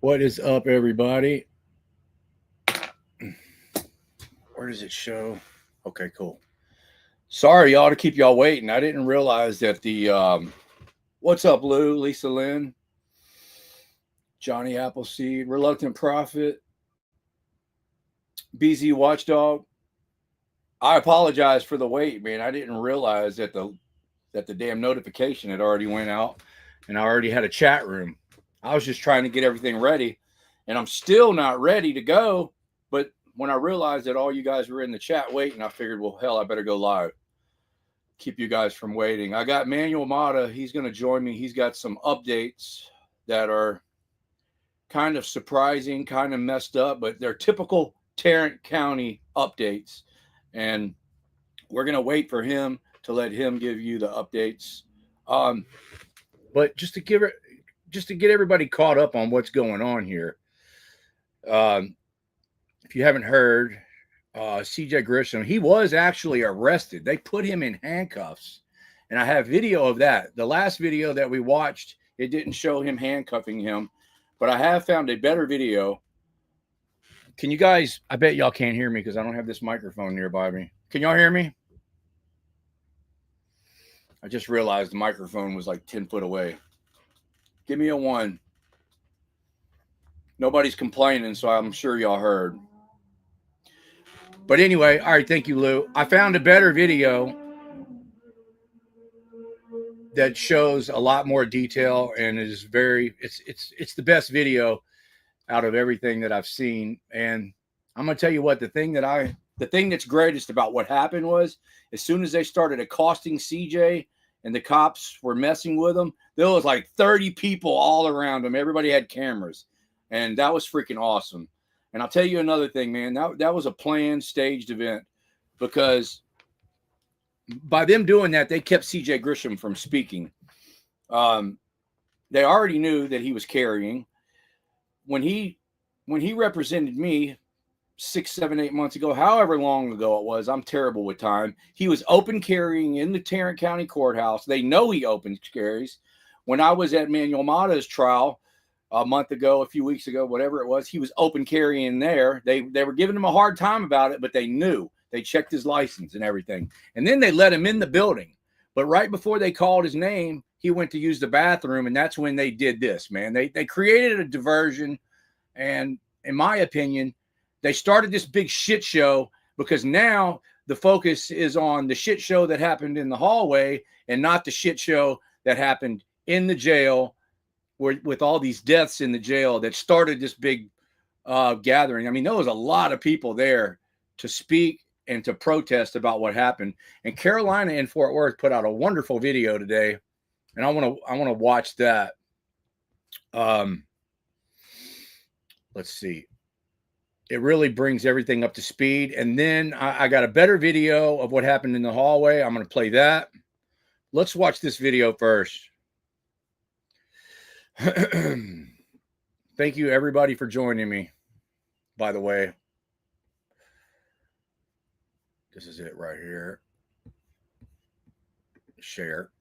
What is up, everybody? Where does it show? Okay, cool. Sorry, y'all, to keep y'all waiting. I didn't realize that the what's up, Lou, Lisa Lynn, Johnny Appleseed, Reluctant Prophet, BZ Watchdog. I apologize for the wait, man. I didn't realize that the damn notification had already went out, and I already had a chat room. I was just trying to get everything ready, and I'm still not ready to go. But when I realized that all you guys were in the chat waiting, I figured, well, hell, I better go live. Keep you guys from waiting. I got Manuel Mata. He's going to join me. He's got some updates that are kind of surprising, kind of messed up, but they're typical Tyrant County updates. And we're going to wait for him to let him give you the updates. But just to get everybody caught up on what's going on here. If you haven't heard, CJ Grisham, he was actually arrested. They put him in handcuffs, and I have video of that. The last video that we watched, it didn't show him handcuffing him, but I have found a better video. Can you guys, I bet y'all can't hear me because I don't have this microphone nearby me. Can y'all hear me? I just realized the microphone was like 10 foot away. Give me a 1. Nobody's complaining, so I'm sure y'all heard. But anyway, all right, thank you, Lou. I found a better video that shows a lot more detail and is it's the best video out of everything that I've seen. And I'm gonna tell you what, the thing that's greatest about what happened was, as soon as they started accosting CJ and the cops were messing with him, there was like 30 people all around him. Everybody had cameras, and that was freaking awesome. And I'll tell you another thing, man. That was a planned, staged event, because by them doing that, they kept CJ Grisham from speaking. They already knew that he was carrying. When he represented me 6, 7, 8 months ago, however long ago it was, I'm terrible with time. He was open carrying in the Tarrant County Courthouse. They know he open carries. When I was at Manuel Mata's trial a month ago, a few weeks ago, whatever it was, he was open carrying there. They were giving him a hard time about it, but they knew. They checked his license and everything. And then they let him in the building. But right before they called his name, he went to use the bathroom, and that's when they did this, man. They created a diversion, and in my opinion, they started this big shit show because now the focus is on the shit show that happened in the hallway and not the shit show that happened in the jail, with all these deaths in the jail that started this big gathering. I mean, there was a lot of people there to speak and to protest about what happened. And Carolina and Fort Worth put out a wonderful video today, and I want to watch that. Let's see. It really brings everything up to speed. And then I got a better video of what happened in the hallway. I'm going to play that. Let's watch this video first. Thank you, everybody, for joining me, by the way. This is it right here. Share.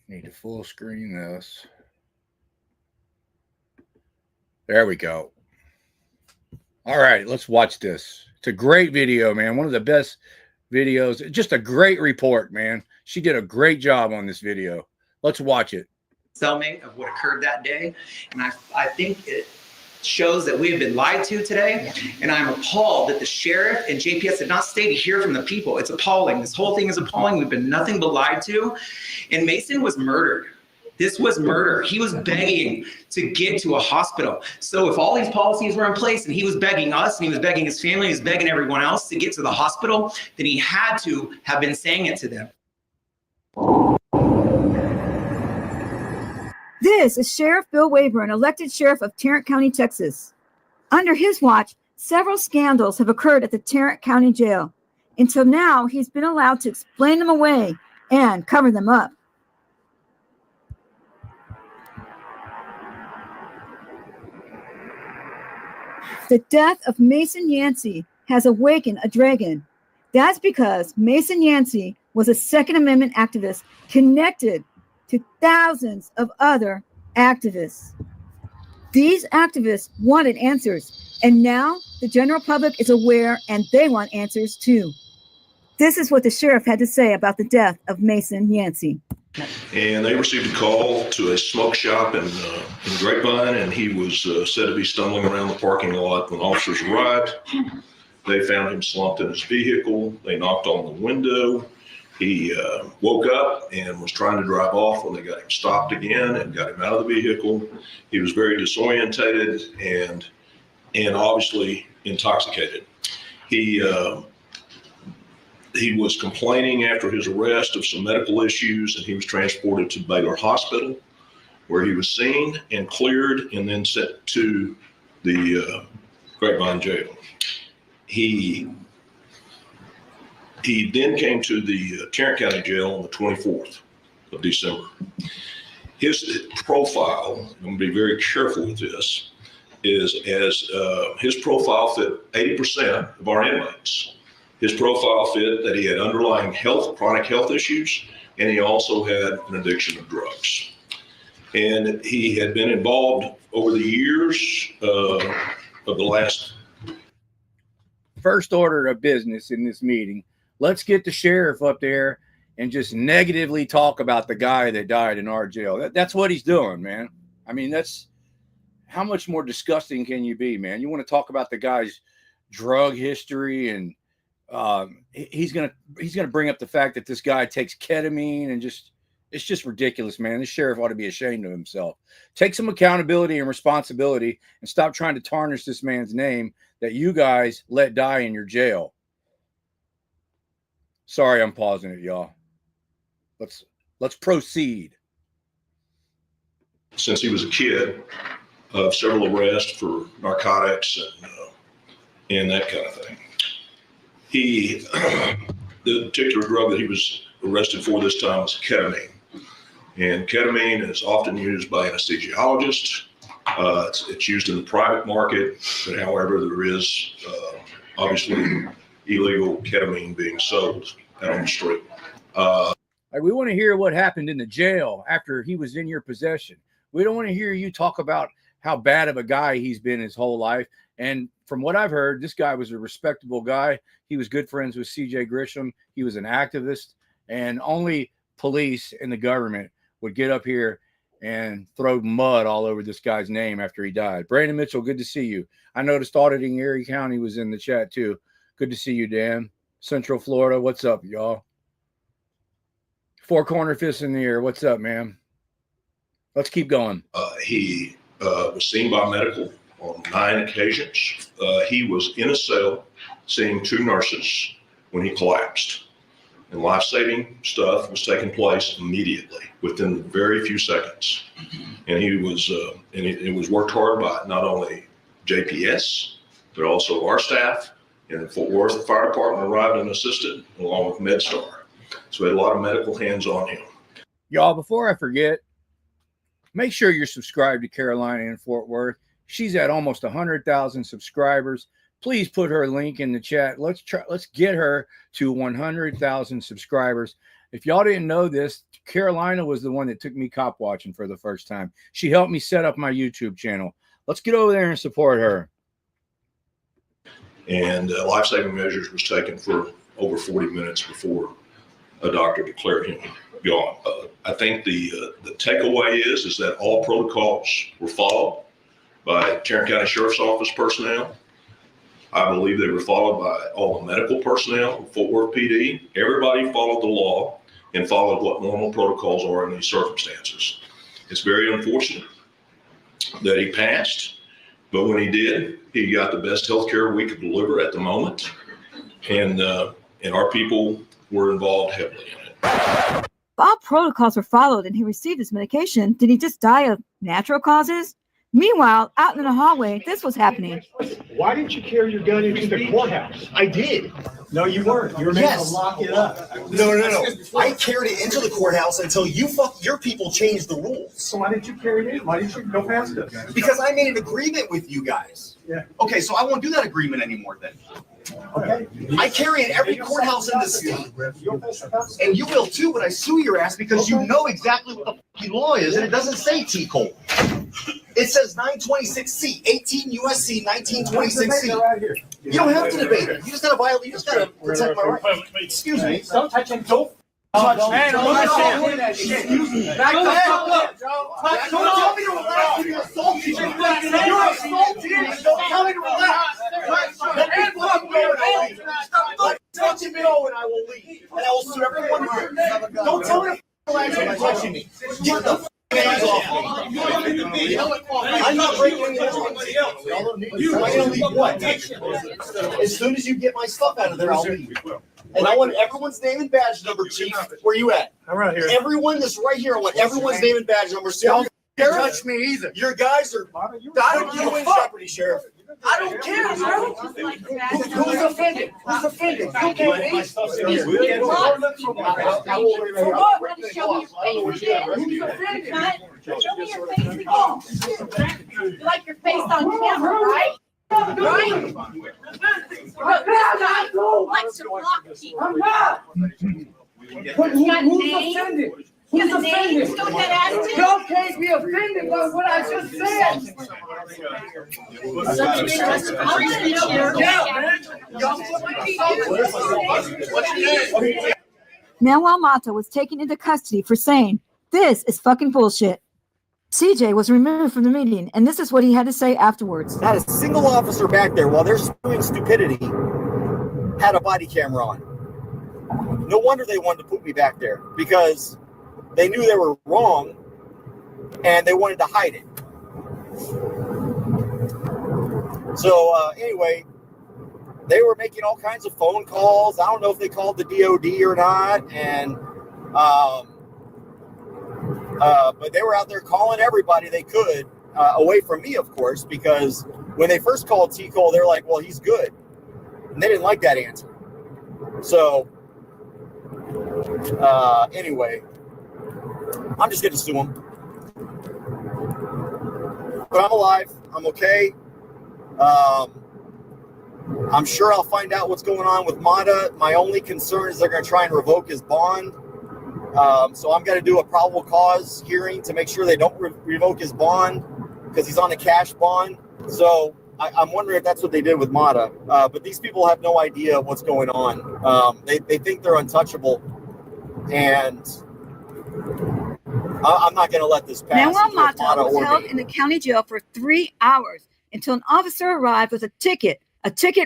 Need to full screen this. There we go. All right, let's watch this. It's a great video, man. One of the best videos. Just a great report, man. She did a great job on this video. Let's watch it. Cellmate of what occurred that day. And I think it shows that we have been lied to today. And I'm appalled that the sheriff and JPS did not stay to hear from the people. It's appalling. This whole thing is appalling. We've been nothing but lied to. And Mason was murdered. This was murder. He was begging to get to a hospital. So if all these policies were in place and he was begging us and he was begging his family, he was begging everyone else to get to the hospital, then he had to have been saying it to them. This is Sheriff Bill Wayburn, elected sheriff of Tarrant County, Texas. Under his watch, several scandals have occurred at the Tarrant County Jail. Until now, he's been allowed to explain them away and cover them up. The death of Mason Yancey has awakened a dragon. That's because Mason Yancey was a Second Amendment activist connected to thousands of other activists. These activists wanted answers, and now the general public is aware and they want answers too. This is what the sheriff had to say about the death of Mason Yancey. And they received a call to a smoke shop in Grapevine, and he was said to be stumbling around the parking lot when officers arrived. They found him slumped in his vehicle. They knocked on the window. He woke up and was trying to drive off when they got him stopped again and got him out of the vehicle. He was very disorientated and obviously intoxicated. He was complaining after his arrest of some medical issues, and he was transported to Baylor Hospital, where he was seen and cleared and then sent to the Grapevine jail. He then came to the Tarrant County Jail on the 24th of December. His profile, I'm going to be very careful with this, is as his profile fit 80% of our inmates. His profile fit that he had underlying chronic health issues, and he also had an addiction of drugs. And he had been involved over the years of the last. First order of business in this meeting, let's get the sheriff up there and just negatively talk about the guy that died in our jail. That's what he's doing, man. I mean, that's how much more disgusting can you be, man? You want to talk about the guy's drug history, and he's gonna bring up the fact that this guy takes ketamine, and it's just ridiculous, man. This sheriff ought to be ashamed of himself. Take some accountability and responsibility and stop trying to tarnish this man's name that you guys let die in your jail. Sorry, I'm pausing it, y'all. Let's proceed. Since he was a kid, several arrests for narcotics and that kind of thing. The particular drug that he was arrested for this time was ketamine. And ketamine is often used by anesthesiologists. It's used in the private market, but however, there is obviously illegal ketamine being sold out on the street. We want to hear what happened in the jail after he was in your possession. We don't want to hear you talk about how bad of a guy he's been his whole life. And from what I've heard, this guy was a respectable guy. He was good friends with C.J. Grisham. He was an activist, and only police and the government would get up here and throw mud all over this guy's name after he died. Brandon Mitchell, good to see you. I noticed Auditing Erie County was in the chat too. Good to see you, Dan. Central Florida, what's up, y'all? Four Corner Fist in the air, what's up, man? Let's keep going. He was seen by medical on 9 occasions. He was in a cell seeing 2 nurses when he collapsed. And life-saving stuff was taking place immediately, within very few seconds. And he was, it was worked hard by not only JPS, but also our staff. And the Fort Worth Fire Department arrived and assisted, along with MedStar. So we had a lot of medical hands on him. Y'all, before I forget, make sure you're subscribed to Carolina in Fort Worth. She's at almost 100,000 subscribers. Please put her link in the chat. Let's get her to 100,000 subscribers. If y'all didn't know this, Carolina was the one that took me cop watching for the first time. She helped me set up my YouTube channel. Let's get over there and support her. And life-saving measures was taken for over 40 minutes before a doctor declared him gone. I think the takeaway is that all protocols were followed by Tarrant County Sheriff's Office personnel. I believe they were followed by all the medical personnel, Fort Worth PD. Everybody followed the law and followed what normal protocols are in these circumstances. It's very unfortunate that he passed, but when he did, he got the best health care we could deliver at the moment. And our people were involved heavily in it. If all protocols were followed and he received his medication, did he just die of natural causes? Meanwhile, out in the hallway, this was happening. Why didn't you carry your gun into the courthouse? I did. No, you weren't. You were meant to lock it up. No. I carried it into the courthouse until your people changed the rules. So why didn't you carry it in? Why didn't you go past us? Because I made an agreement with you guys. Yeah. Okay, so I won't do that agreement anymore then. Okay? I carry in every courthouse in the state. And you will too when I sue your ass because you know exactly what the fucking law is, and it doesn't say T-Cole. It says 926C, 18 USC 1926C. You don't have to debate it. You just gotta violate. You just gotta protect my rights. Excuse me. Don't touch him. Don't touch me. Excuse me. Back the fuck up. Don't tell me to relax. You're assaulting me. You're assaulting me. Don't tell me to relax. Let me fucking go and I'll leave. Stop touching me and I will leave. And I will sue everyone here. Don't tell me to relax when you're touching me. Get the hands off me. I'm not breaking any laws. I'm gonna leave what? As soon as you get my stuff out of there, I'll leave. And I want everyone's name and badge number, Chief. Where you at? I'm right here. Everyone that's right here, I want everyone's name and badge number. So Don't touch me either. your guys are you in jeopardy, Sheriff. I don't care, bro. Who's offended? Who's offended? You can't My be. stuff's in here. For what? Show me your face. Who's offended? Show me your face again. You like your face on camera, right? Right? But this guy likes to block people. I'm not. But who's offended? Who's offended? Still that attitude? Y'all can't be offended by what I just said. I want to know your Manuel Mata was taken into custody for saying, "This is fucking bullshit." CJ was removed from the meeting, and this is what he had to say afterwards. Not a single officer back there while they're spewing stupidity had a body camera on. No wonder they wanted to put me back there because they knew they were wrong and they wanted to hide it. So anyway, they were making all kinds of phone calls. I don't know if they called the DOD or not, and but they were out there calling everybody they could, away from me, of course, because when they first called T. Cole, they're like, well, he's good. And they didn't like that answer. So anyway, I'm just going to sue him. But I'm alive. I'm okay. I'm sure I'll find out what's going on with Mata. My only concern is they're going to try and revoke his bond. So I'm going to do a probable cause hearing to make sure they don't revoke his bond because he's on a cash bond. So I'm wondering if that's what they did with Mata. But these people have no idea what's going on. They think they're untouchable. And I'm not going to let this pass. Manuel Mata was held in the county jail for 3 hours until an officer arrived with a ticket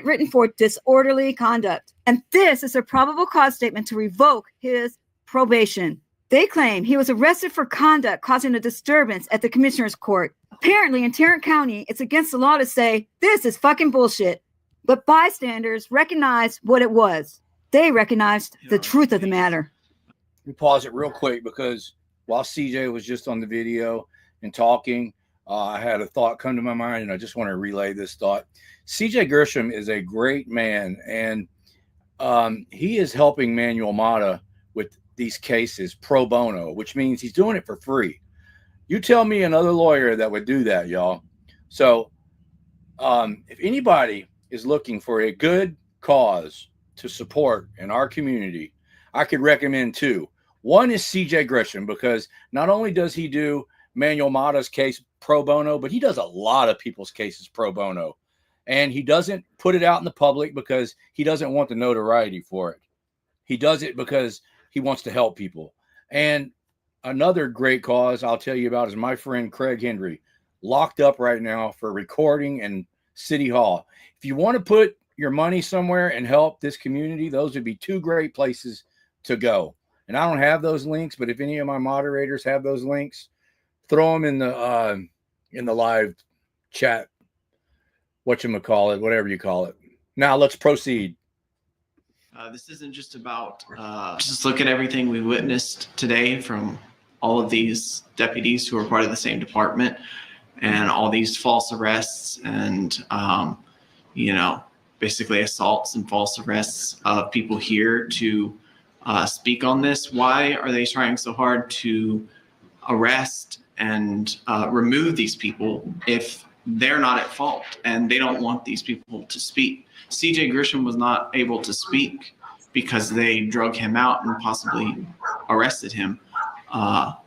written for disorderly conduct. And this is a probable cause statement to revoke his probation. They claim he was arrested for conduct causing a disturbance at the commissioner's court. Apparently in Tyrant County, it's against the law to say, this is fucking bullshit. But bystanders recognized what it was. They recognized the truth of the matter. Let me pause it real quick because while CJ was just on the video and talking, I had a thought come to my mind, and I just want to relay this thought. CJ Grisham is a great man, and he is helping Manuel Mata with these cases pro bono, which means he's doing it for free. You tell me another lawyer that would do that, y'all. So if anybody is looking for a good cause to support in our community, I could recommend two. One is CJ Grisham, because not only does he do Manuel Mata's case pro bono, but he does a lot of people's cases pro bono. And he doesn't put it out in the public because he doesn't want the notoriety for it. He does it because he wants to help people. And another great cause I'll tell you about is my friend Craig Henry, locked up right now for recording in City Hall. If you want to put your money somewhere and help this community, those would be two great places to go. And I don't have those links, but if any of my moderators have those links, throw them in the live chat, whatchamacallit, whatever you call it. Now let's proceed. This isn't just about just look at everything we witnessed today from all of these deputies who are part of the same department and all these false arrests and, basically assaults and false arrests of people here to speak on this. Why are they trying so hard to arrest and remove these people if they're not at fault, and they don't want these people to speak. CJ Grisham was not able to speak because they drug him out and possibly arrested him on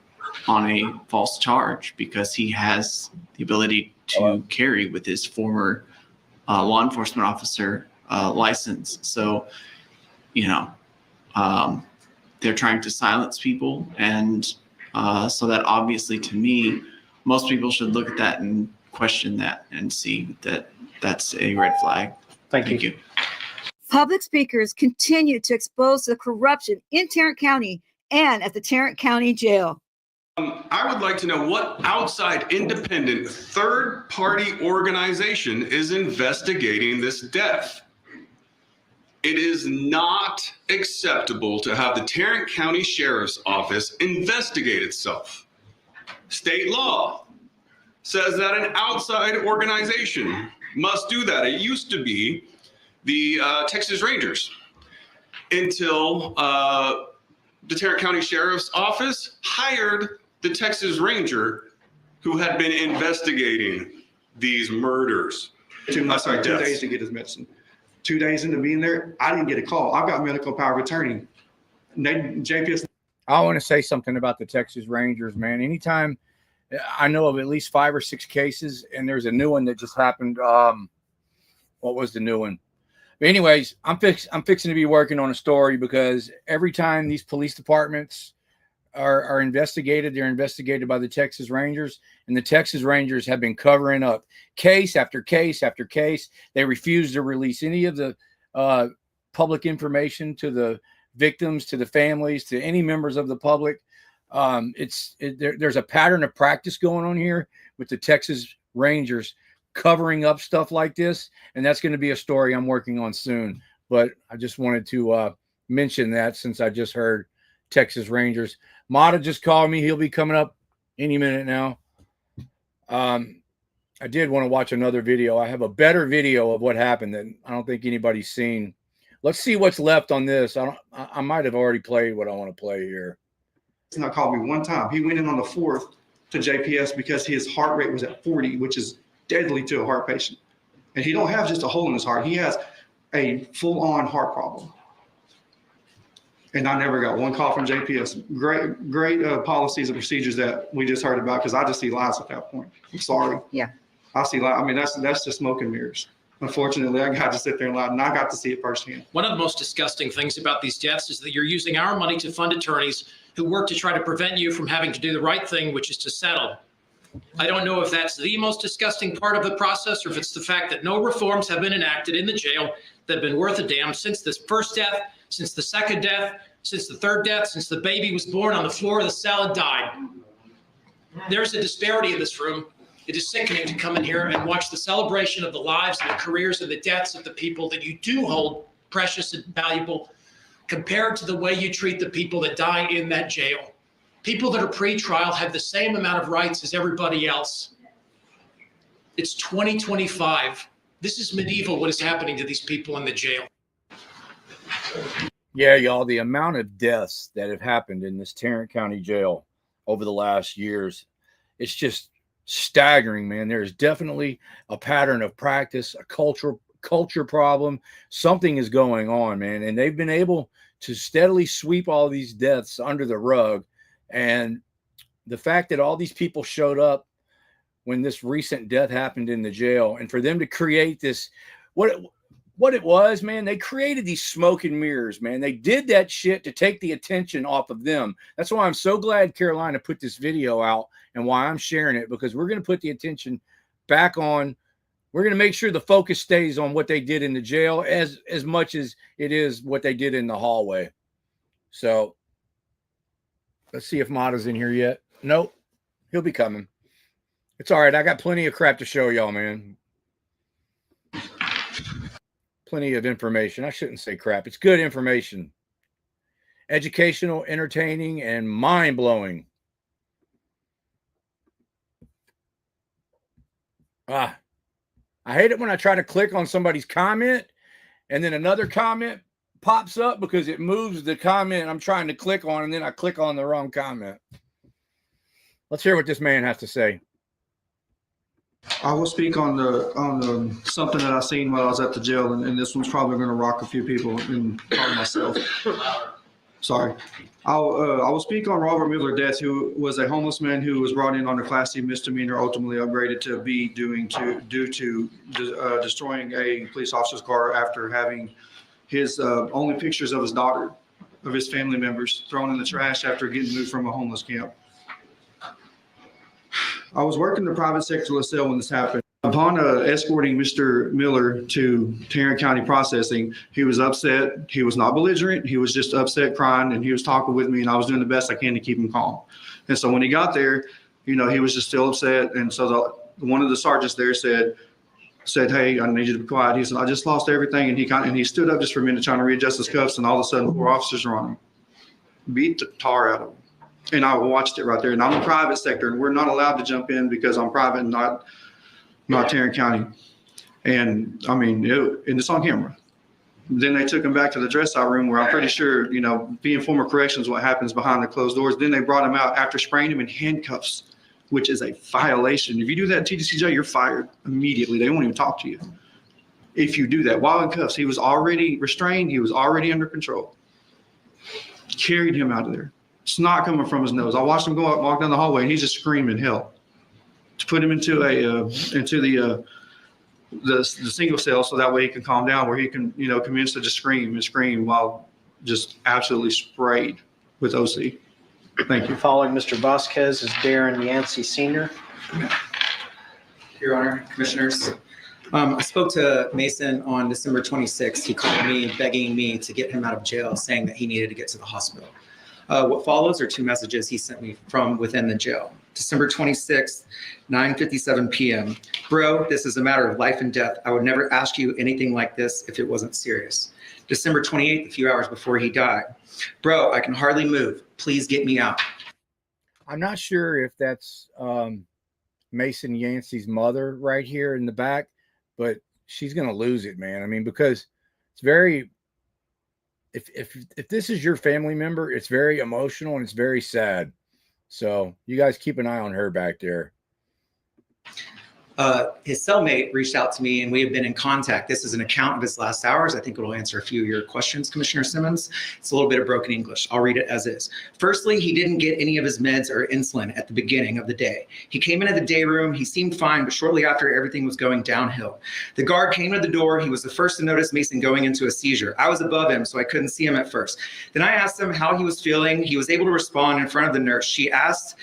a false charge because he has the ability to carry with his former law enforcement officer license. So, they're trying to silence people. And so that obviously, to me, most people should look at that and question that and see that that's a red flag. Thank you. Public speakers continue to expose the corruption in Tarrant County and at the Tarrant County Jail. I would like to know what outside independent third-party organization is investigating this death. It is not acceptable to have the Tarrant County Sheriff's Office investigate itself. State law says that an outside organization must do that. It used to be the Texas Rangers until the Tarrant County Sheriff's Office hired the Texas Ranger who had been investigating these murders. 2 deaths. days to get his medicine. 2 days into being there, I didn't get a call. I've got medical power of attorney. JPS. I want to say something about the Texas Rangers, man. Anytime I know of at least 5 or 6 cases, and there's a new one that just happened. What was the new one? But anyways, I'm fixing to be working on a story because every time these police departments are investigated, they're investigated by the Texas Rangers, and the Texas Rangers have been covering up case after case after case. They refuse to release any of the public information to the victims, to the families, to any members of the public. There's a pattern of practice going on here with the Texas Rangers covering up stuff like this, and that's going to be a story I'm working on soon. But I just wanted to mention that since I just heard Texas Rangers. Mata just called me. He'll be coming up any minute now. I did want to watch another video. I have a better video of what happened that I don't think anybody's seen. Let's see what's left on this. I might have already played what I want to play here. He's not called me one time. He went in on the 4th to JPS because his heart rate was at 40, which is deadly to a heart patient. And he don't have just a hole in his heart. He has a full-on heart problem. And I never got one call from JPS. Great policies and procedures that we just heard about, because I just see lies at that point. I'm sorry. Yeah. I see lies. I mean, that's just smoke and mirrors. Unfortunately, I got to sit there and lie, and I got to see it firsthand. One of the most disgusting things about these deaths is that you're using our money to fund attorneys who work to try to prevent you from having to do the right thing, which is to settle. I don't know if that's the most disgusting part of the process or if it's the fact that no reforms have been enacted in the jail that have been worth a damn since this first death, since the second death, since the third death, since the baby was born on the floor of the cell and died. There's a disparity in this room. It is sickening to come in here and watch the celebration of the lives and the careers and the deaths of the people that you do hold precious and valuable compared to the way you treat the people that die in that jail. People that are pre-trial have the same amount of rights as everybody else. It's 2025. This is medieval, what is happening to these people in the jail. Yeah, y'all, the amount of deaths that have happened in this Tarrant County jail over the last years, it's just staggering, man. There's definitely a pattern of practice, a culture problem. Something is going on, man. And they've been able to steadily sweep all these deaths under the rug. And the fact that all these people showed up when this recent death happened in the jail, and for them to create this, what it was, man, they created these smoke and mirrors, man. They did that shit to take the attention off of them. That's why I'm so glad Carolina put this video out and why I'm sharing it, because we're going to put the attention back on. We're going to make sure the focus stays on what they did in the jail as much as it is what they did in the hallway. So let's see if Mata's in here yet. Nope. He'll be coming. It's all right. I got plenty of crap to show y'all, man. Plenty of information. I shouldn't say crap. It's good information. Educational, entertaining, and mind-blowing. I hate it when I try to click on somebody's comment and then another comment pops up because it moves the comment I'm trying to click on, and then I click on the wrong comment. Let's hear what this man has to say. I will speak on the something that I seen while I was at the jail, and this one's probably going to rock a few people, and probably myself. Sorry. I will speak on Robert Miller death, who was a homeless man who was brought in on a Class C misdemeanor, ultimately upgraded to B due to destroying a police officer's car after having his only pictures of his daughter, of his family members, thrown in the trash after getting moved from a homeless camp. I was working the private sector LaSalle when this happened. Upon escorting Mr. Miller to Tarrant County Processing, he was upset. He was not belligerent. He was just upset, crying, and he was talking with me, and I was doing the best I can to keep him calm. And so when he got there, he was just still upset. And so one of the sergeants there said, "Hey, I need you to be quiet." He said, "I just lost everything." And he stood up just for a minute trying to readjust his cuffs, and all of a sudden 4 officers were on him, beat the tar out of him. And I watched it right there. And I'm a private sector, and we're not allowed to jump in because I'm private and not Tarrant County. And I mean, and it's on camera. Then they took him back to the dress out room where I'm pretty sure, being former corrections, what happens behind the closed doors. Then they brought him out after spraying him in handcuffs, which is a violation. If you do that in TDCJ, you're fired immediately. They won't even talk to you. If you do that while in cuffs, he was already restrained. He was already under control. Carried him out of there. Snot coming from his nose. I watched him walk down the hallway, and he's just screaming hell. To put him into the single cell, so that way he can calm down, where he can commence to just scream while just absolutely sprayed with OC. Thank you. Following Mr. Vasquez is Darren Yancey Sr. Your Honor, Commissioners. I spoke to Mason on December 26th. He called me begging me to get him out of jail, saying that he needed to get to the hospital. What follows are 2 messages he sent me from within the jail. December 26th, 9:57 p.m. Bro, this is a matter of life and death. I would never ask you anything like this if it wasn't serious. December 28th, a few hours before he died. Bro, I can hardly move. Please get me out. I'm not sure if that's Mason Yancey's mother right here in the back, but she's going to lose it, man. I mean, because it's very, if this is your family member, it's very emotional and it's very sad. So you guys keep an eye on her back there. His cellmate reached out to me and we have been in contact. This is an account of his last hours. I think it will answer a few of your questions, Commissioner Simmons. It's a little bit of broken English. I'll read it as is. Firstly, he didn't get any of his meds or insulin at the beginning of the day. He came into the day room. He seemed fine, but shortly after, everything was going downhill. The guard came to the door. He was the first to notice Mason going into a seizure. I was above him, so I couldn't see him at first. Then I asked him how he was feeling. He was able to respond in front of the nurse. She asked,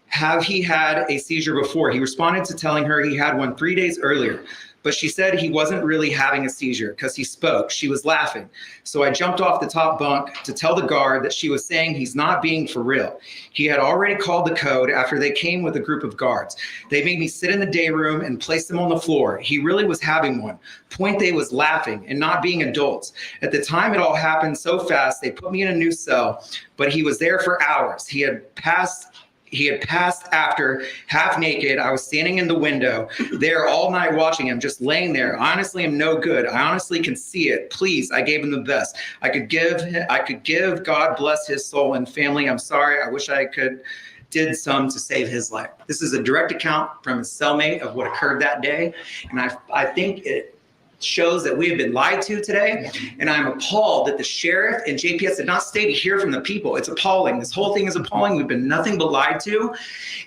have he had a seizure before? He responded to telling her he had one 3 days earlier, but she said he wasn't really having a seizure because he spoke. She was laughing. So I jumped off the top bunk to tell the guard that she was saying he's not being for real. He had already called the code after they came with a group of guards. They made me sit in the day room and place him on the floor. He really was having one. Point they was laughing and not being adults. At the time it all happened so fast, they put me in a new cell, but he was there for hours. He had passed after, half naked. I was standing in the window there all night watching him, just laying there. Honestly, I'm no good. I honestly can see it. Please, I gave him the best I could give. God bless his soul and family. I'm sorry. I wish I did some to save his life. This is a direct account from his cellmate of what occurred that day. And I think it shows that we have been lied to today. And I'm appalled that the sheriff and JPS did not stay to hear from the people. It's appalling. This whole thing is appalling. We've been nothing but lied to.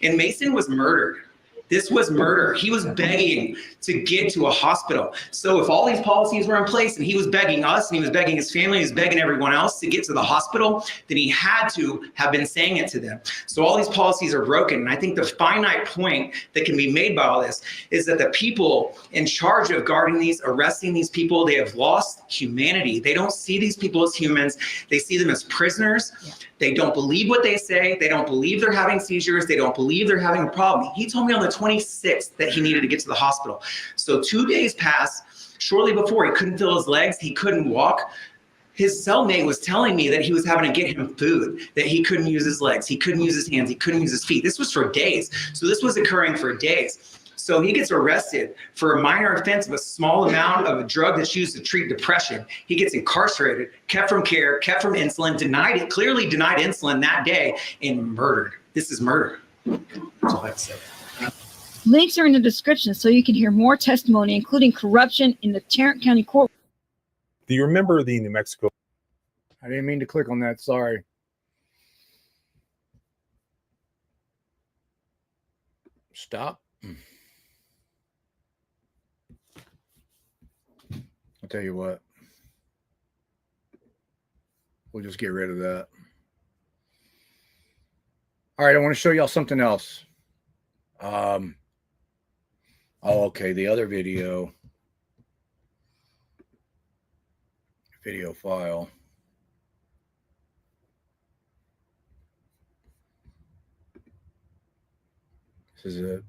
And Mason was murdered. This was murder. He was begging to get to a hospital. So if all these policies were in place and he was begging us and he was begging his family, he was begging everyone else to get to the hospital, then he had to have been saying it to them. So all these policies are broken. And I think the finite point that can be made by all this is that the people in charge of guarding these, arresting these people, they have lost humanity. They don't see these people as humans. They see them as prisoners. Yeah. They don't believe what they say. They don't believe they're having seizures. They don't believe they're having a problem. He told me on the 26th that he needed to get to the hospital. So 2 days passed. Shortly before, he couldn't feel his legs. He couldn't walk. His cellmate was telling me that he was having to get him food, that he couldn't use his legs. He couldn't use his hands. He couldn't use his feet. This was for days. So this was occurring for days. So he gets arrested for a minor offense of a small amount of a drug that's used to treat depression. He gets incarcerated, kept from care, kept from insulin, clearly denied insulin that day, and murdered. This is murder. That's all I have to say. Links are in the description so you can hear more testimony, including corruption in the Tarrant County Court. Do you remember the New Mexico? I didn't mean to click on that. Sorry. Stop. I'll tell you what. We'll just get rid of that. All right, I want to show y'all something else. Oh, okay, the other video file. This is it.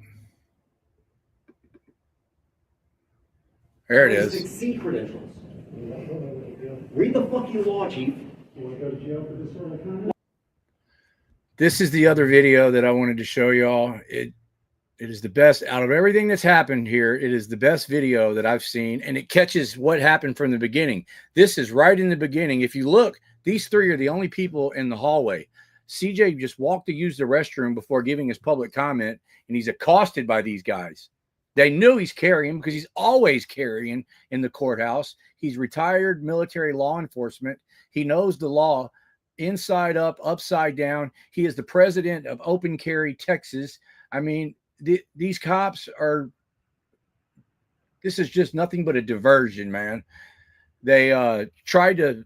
There it is. C credentials. Read the fucking law, Chief. This is the other video that I wanted to show y'all. It is the best out of everything that's happened here. It is the best video that I've seen, and it catches what happened from the beginning. This is right in the beginning. If you look, these three are the only people in the hallway. CJ just walked to use the restroom before giving his public comment, and he's accosted by these guys. They knew he's carrying because he's always carrying in the courthouse. He's retired military law enforcement. He knows the law inside up, upside down. He is the president of Open Carry Texas. I mean, these cops are, this is just nothing but a diversion, man. They tried to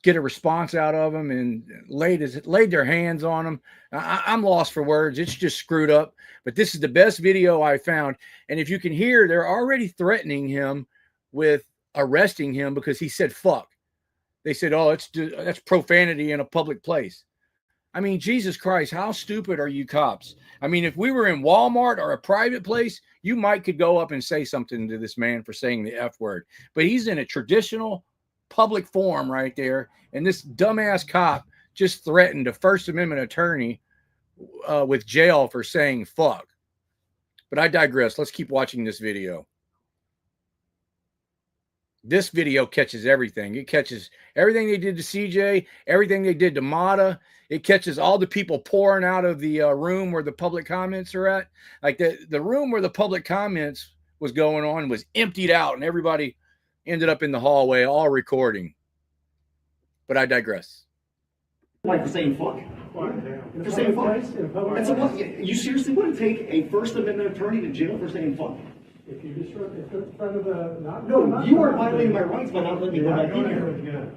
get a response out of him and laid their hands on him. I'm lost for words. It's just screwed up. But this is the best video I found. And if you can hear, they're already threatening him with arresting him because he said fuck. They said, oh, that's profanity in a public place. I mean, Jesus Christ, how stupid are you cops? I mean, if we were in Walmart or a private place, you might could go up and say something to this man for saying the F word. But he's in a traditional public forum right there. And this dumbass cop just threatened a First Amendment attorney with jail for saying fuck. But I digress. Let's keep watching this video. This video catches everything. It catches everything they did to CJ, everything they did to Mata. It catches all the people pouring out of the room where the public comments are at. Like the room where the public comments was going on was emptied out, and everybody ended up in the hallway all recording. But I digress. Like for saying fuck. For saying fuck. And so what, you seriously wouldn't take a First Amendment attorney to jail for saying fuck? If you disrupt, if it's part of the, No, you are violating my rights by not letting me go back in here.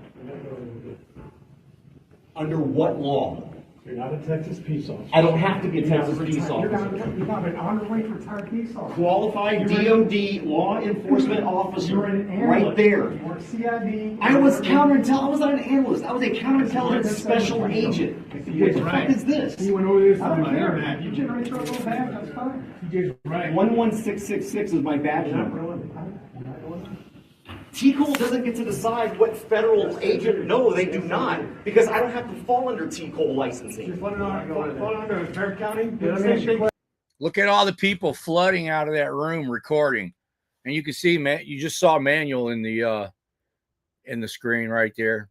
Under what law? You're not a Texas peace officer. I don't have to be a Texas peace officer. You're not an honorably retired peace officer. Qualified DOD law enforcement officer, You're an analyst. right there. You weren't CID. I was counterintelligence. I was not an analyst. I was a counterintelligence special agent. What the fuck is this? You went over this on the internet. You generate your little badge. That's fine. You just right. 11666 is my badge number. T-Cole doesn't get to decide what federal agent. No, they do not, because I don't have to fall under T-Cole licensing. Just under Tarrant County. Look at all the people flooding out of that room recording. And you can see, man, you just saw Manuel in the screen right there.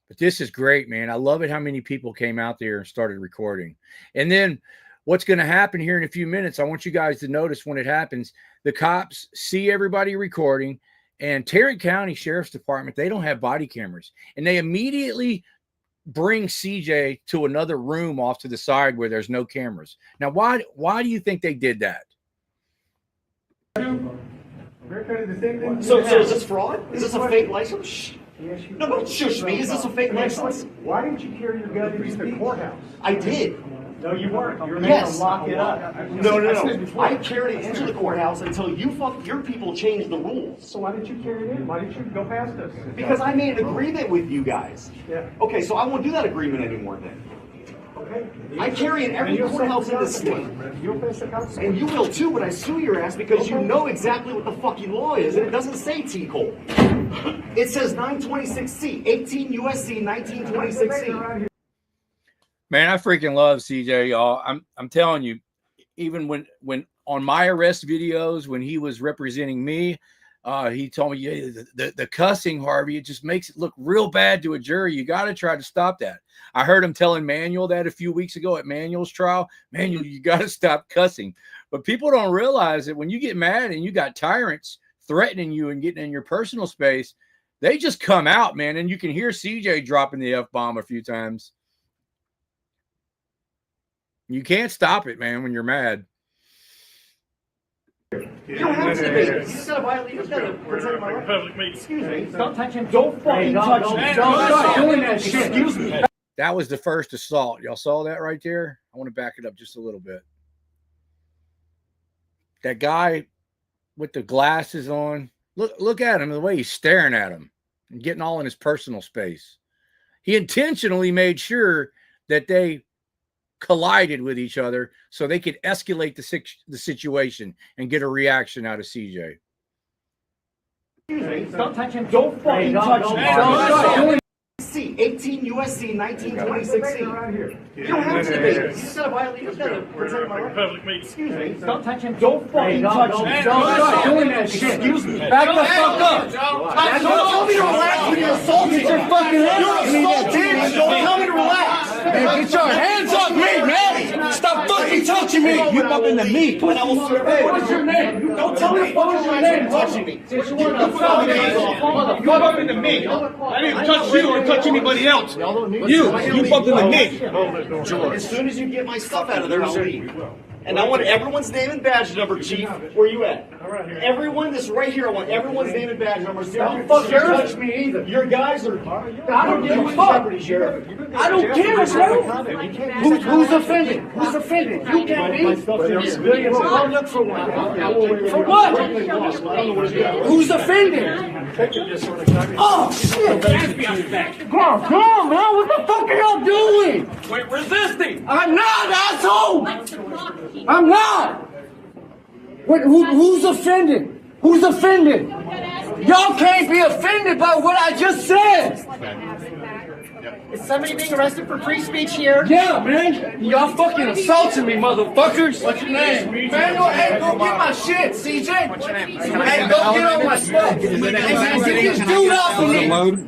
But this is great, man. I love it how many people came out there and started recording. And then what's going to happen here in a few minutes, I want you guys to notice when it happens, the cops see everybody recording. And Tarrant County Sheriff's Department, they don't have body cameras. And they immediately bring CJ to another room off to the side where there's no cameras. Now, why do you think they did that? So is this fraud? Is this a fake license? No, don't shush me. Is this a fake license? Why didn't you carry your gun to the courthouse? I did. No, you weren't. You were Yes. to lock it up. No. I carried it into the courthouse until your people changed the rules. So why didn't you carry it in? Why didn't you go past us? Because I made an agreement with you guys. Yeah. Okay, so I won't do that agreement anymore then. Okay. I carry in every courthouse in the state. You'll face the consequences. And you will too when I sue your ass because you know exactly what the fucking law is and it doesn't say T-Cole. It says 926C, 18 USC 1926C. Man, I freaking love CJ, y'all. I'm telling you, even when on my arrest videos, when he was representing me, he told me, yeah, the cussing, Harvey, it just makes it look real bad to a jury. You got to try to stop that. I heard him telling Manuel that a few weeks ago at Manuel's trial. Manuel, you got to stop cussing. But people don't realize that when you get mad and you got tyrants threatening you and getting in your personal space, they just come out, man. And you can hear CJ dropping the F-bomb a few times. You can't stop it, man, when you're mad. You don't have to debate it. You gotta violate. You gotta protect my right. Excuse me. Don't touch him. Don't fucking touch me. Stop doing that shit. Excuse me. That was the first assault. Y'all saw that right there? I want to back it up just a little bit. That guy with the glasses on, look at him, the way he's staring at him and getting all in his personal space. He intentionally made sure that they collided with each other so they could escalate the situation and get a reaction out of CJ. Don't touch him. Don't fucking touch me. 18 USC 1926C. You don't have to debate it. You gotta violate. You gotta protect my right. Excuse me. Don't touch him. Don't fucking touch me. Stop doing that shit. Excuse me. Back the fuck up. Don't tell me to relax when you're assaulting. Get your fucking hands up. You're assaulting. Don't tell me to relax. Hey, get your hands off me, man. Stop fucking touching me. You bumping into me. And I will survey. What is your name? Don't tell me to fucking your name touching me. You bump into me. I didn't touch you or touch anybody else. You bumped into me. As soon as you get my stuff out of there, I'll leave. And I want everyone's name and badge number, Chief. Where you at? Everyone that's right here, I want everyone's name and badge number. Don't fucking touch me either. Your guys are. I don't give a fuck. Sheriff. I don't care, Sheriff. Who's offended? Who's offended? You can't be. I'll look for one. For what? Who's offended? Oh, shit. Come on, man. What the fuck are y'all doing? We're resisting. I'm not, asshole. I'm not. Who's offended? Who's offended? Y'all can't be offended by what I just said. Is somebody being arrested for free speech here? Yeah, man. Y'all fucking assaulting me, motherfuckers. What's your name? Manuel, hey, go get my shit, CJ. What's your name? Hey, go get all my stuff. Hey, get this dude off of me.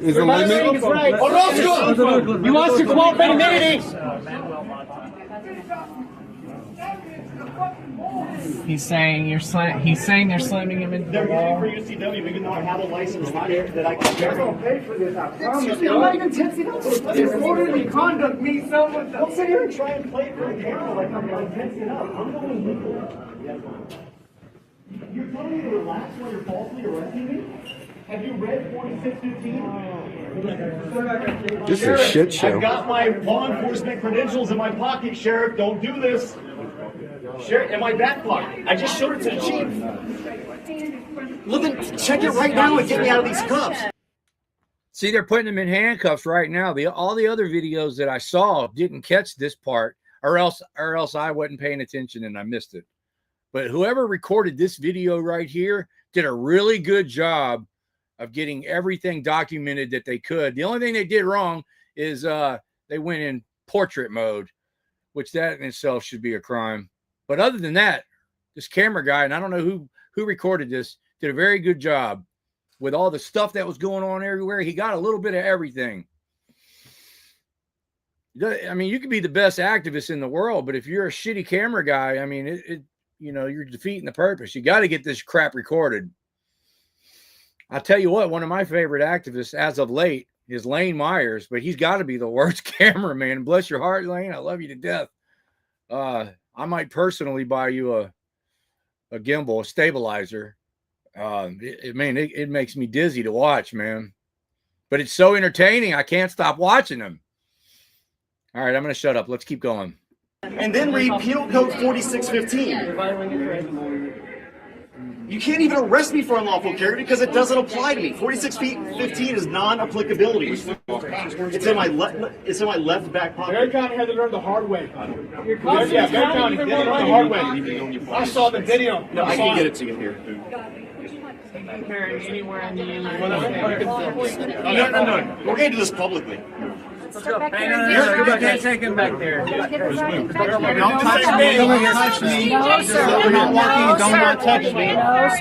Is it loaded? Oh, no, good. You want to cooperate immunity? He's saying they're slamming him into the wall. They're using for UCW even though I have a license that I can carry. I'm pay for this, I promise you. I'm not even testing out. Disorderly conduct means someone. Don't sit here and try and play for the camera like I'm going to test it up. I'm going legal. You're telling me to relax while you're falsely arresting me? Have you read 4615? This is a shit show. I've got my law enforcement credentials in my pocket, Sheriff. Don't do this. Sheriff, in my back pocket. I just showed it to the chief. Look at, check it right now and get me out of these cuffs. See, they're putting him in handcuffs right now. All the other videos that I saw didn't catch this part, or else I wasn't paying attention and I missed it. But whoever recorded this video right here did a really good job of getting everything documented that they could. The only thing they did wrong is they went in portrait mode, which that in itself should be a crime. But other than that, this camera guy, and I don't know who recorded this, did a very good job with all the stuff that was going on everywhere. He got a little bit of everything. I mean, you could be the best activist in the world, but if you're a shitty camera guy, I mean, you're defeating the purpose. You got to get this crap recorded. I'll tell you what, one of my favorite activists as of late is Lane Myers, but he's got to be the worst cameraman. Bless your heart, Lane. I love you to death. I might personally buy you a gimbal, a stabilizer. It makes me dizzy to watch, man. But it's so entertaining. I can't stop watching them. All right, I'm going to shut up. Let's keep going. And then read Penal Code 4615. You can't even arrest me for unlawful carry because it doesn't apply to me. 4615 is non-applicability. It's in my left back pocket. Bear County had to learn the hard way. Bear County did it the hard way. I saw the video. No, I can get it to you here. Anywhere in the No. We're going to do this publicly. You can't take him back there. Don't touch me. Don't touch me. I'm not walking. Do not touch me.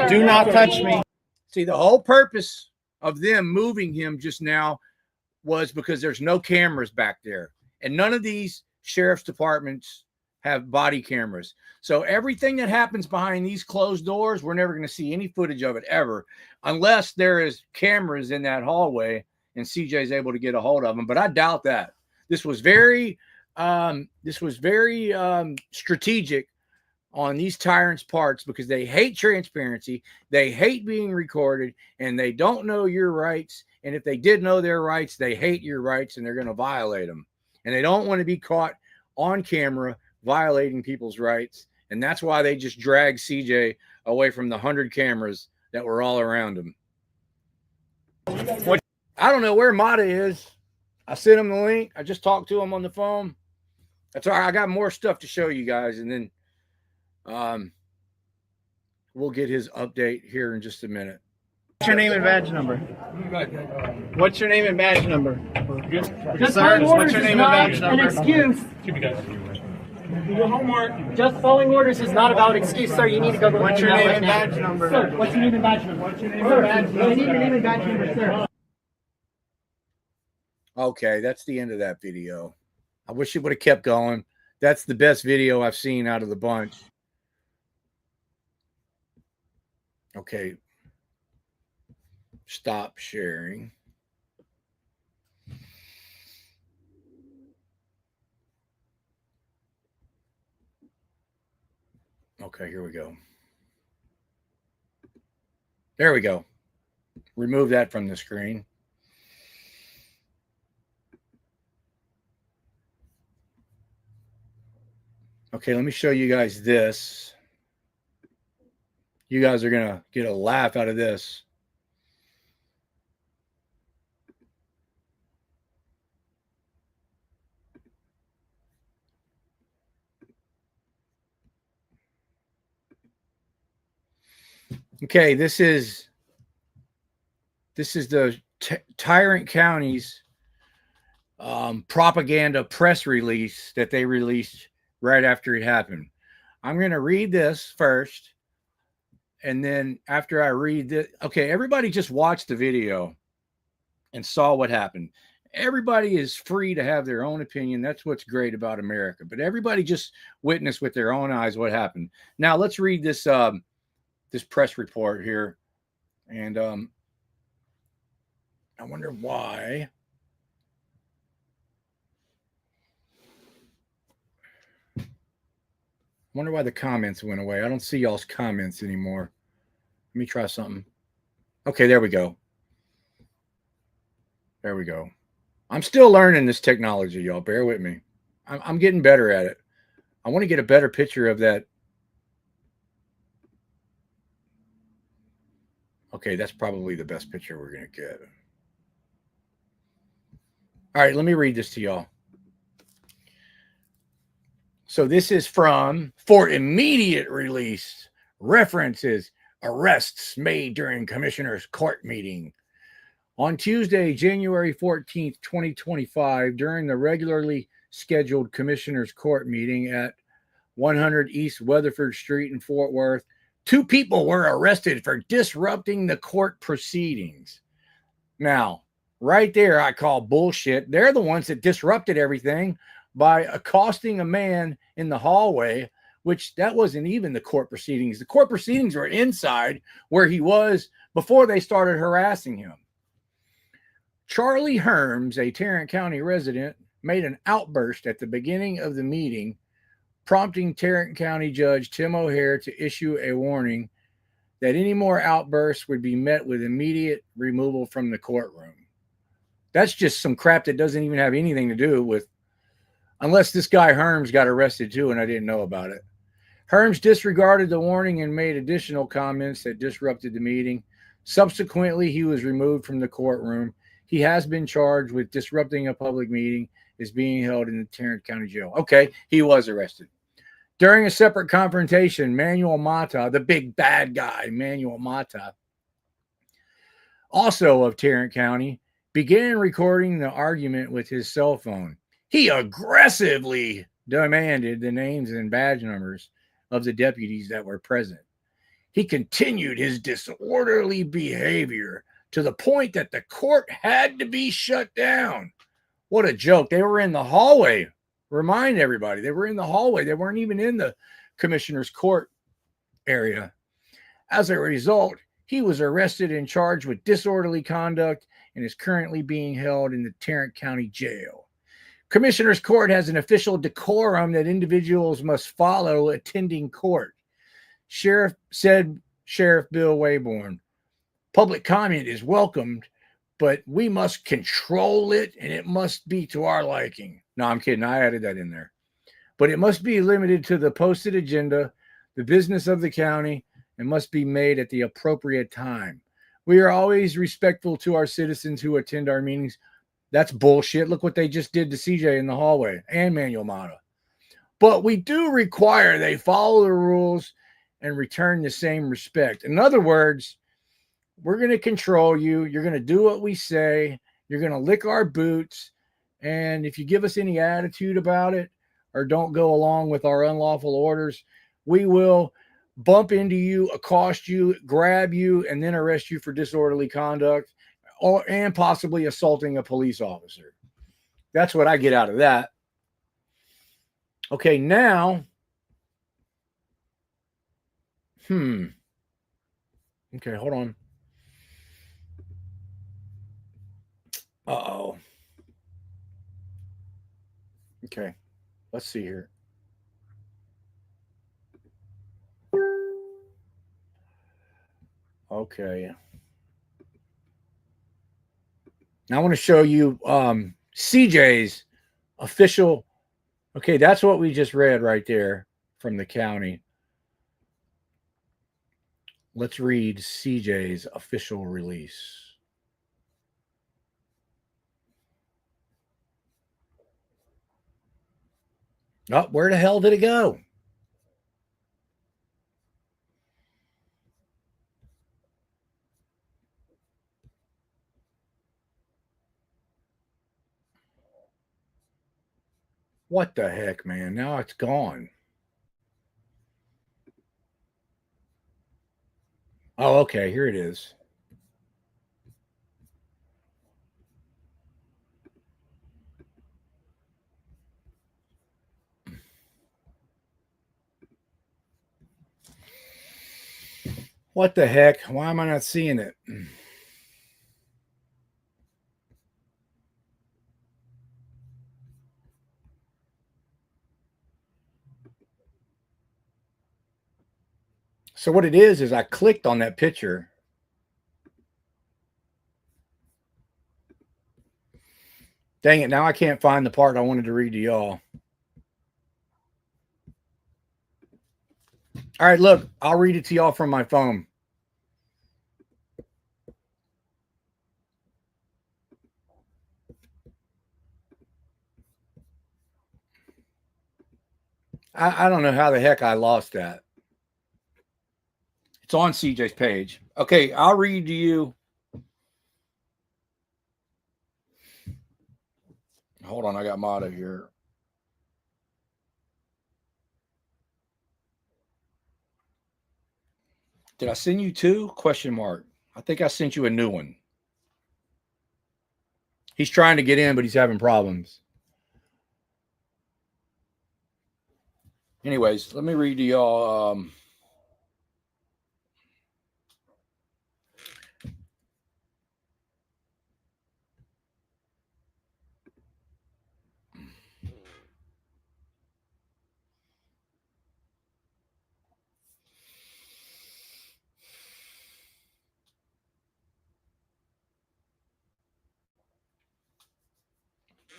Do not touch me. See, the whole purpose of them moving him just now was because there's no cameras back there. And none of these sheriff's departments have body cameras. So everything that happens behind these closed doors, we're never going to see any footage of it ever, unless there is cameras in that hallway and CJ is able to get a hold of them. But I doubt that. This was very strategic on these tyrants' parts, because they hate transparency, they hate being recorded, and they don't know your rights. And if they did know their rights, they hate your rights and they're going to violate them. And they don't want to be caught on camera violating people's rights. And that's why they just dragged CJ away from the 100 cameras that were all around him. I don't know where Mata is. I sent him the link. I just talked to him on the phone. That's all right. I got more stuff to show you guys, and then we'll get his update here in just a minute. What's your name and badge number? What's your name and badge number? Just Sir, what's your name and badge number? An excuse. Do your homework. Just following orders is not about excuse, sir. You need to go to the What's your name and badge number? Sir, what's your name and badge number? What's your name and badge number? I need your name and badge number, sir. Okay, that's the end of that video. I wish it would have kept going. That's the best video I've seen out of the bunch. Okay. Stop sharing. Okay, here we go. There we go. Remove that from the screen. Okay, let me show you guys this. You guys are going to get a laugh out of this. Okay, this is the Tyrant County's propaganda press release that they released right after it happened. I'm going to read this first, and then after I read it, okay, everybody just watched the video and saw what happened. Everybody is free to have their own opinion. That's what's great about America. But everybody just witnessed with their own eyes what happened. Now let's read this this press report here, and I wonder why. I wonder why the comments went away. I don't see y'all's comments anymore. Let me try something. Okay, there we go. There we go. I'm still learning this technology, y'all. Bear with me. I'm getting better at it. I want to get a better picture of that. Okay, that's probably the best picture we're going to get. All right, let me read this to y'all. So this is from, for immediate release, references, arrests made during commissioner's court meeting. On Tuesday, January 14th, 2025, during the regularly scheduled commissioner's court meeting at 100 East Weatherford Street in Fort Worth, 2 people were arrested for disrupting the court proceedings. Now, right there, I call bullshit. They're the ones that disrupted everything by accosting a man in the hallway, which that wasn't even the court proceedings. The court proceedings were inside where he was before they started harassing him. Charlie Herms, a Tarrant County resident, made an outburst at the beginning of the meeting, prompting Tarrant County Judge Tim O'Hare to issue a warning that any more outbursts would be met with immediate removal from the courtroom. That's just some crap that doesn't even have anything to do with, unless this guy Herms got arrested too and I didn't know about it. Herms disregarded the warning and made additional comments that disrupted the meeting. Subsequently, he was removed from the courtroom. He has been charged with disrupting a public meeting, is being held in the Tarrant County Jail. Okay, he was arrested. During a separate confrontation, Manuel Mata, the big bad guy, Manuel Mata, also of Tarrant County, began recording the argument with his cell phone. He aggressively demanded the names and badge numbers of the deputies that were present. He continued his disorderly behavior to the point that the court had to be shut down. What a joke. They were in the hallway. Remind everybody, they were in the hallway. They weren't even in the Commissioner's Court area. As a result, he was arrested and charged with disorderly conduct and is currently being held in the Tarrant County Jail. Commissioner's Court has an official decorum that individuals must follow attending court. Sheriff Bill Wayborn. Public comment is welcomed, but we must control it, and it must be to our liking. No, I'm kidding. I added that in there. But it must be limited to the posted agenda, the business of the county, and must be made at the appropriate time. We are always respectful to our citizens who attend our meetings. That's bullshit. Look what they just did to CJ in the hallway and Manuel Mata. But we do require they follow the rules and return the same respect. In other words, we're going to control you. You're going to do what we say. You're going to lick our boots. And if you give us any attitude about it or don't go along with our unlawful orders, we will bump into you, accost you, grab you, and then arrest you for disorderly conduct and possibly assaulting a police officer. That's what I get out of that. Okay, now. Okay, hold on. Uh-oh. Okay, let's see here. Okay. Now I want to show you CJ's official. Okay, that's what we just read right there from the county. Let's read CJ's official release. Oh, where the hell did it go? What the heck, man? Now it's gone. Oh, okay. Here it is. What the heck? Why am I not seeing it? So what it is I clicked on that picture. Dang it, now I can't find the part I wanted to read to y'all. All right, look, I'll read it to y'all from my phone. I don't know how the heck I lost that. It's on CJ's page. Okay, I'll read to you. Hold on, I got Mata here. Did I send you two? Question mark. I think I sent you a new one. He's trying to get in, but he's having problems. Anyways, let me read to y'all.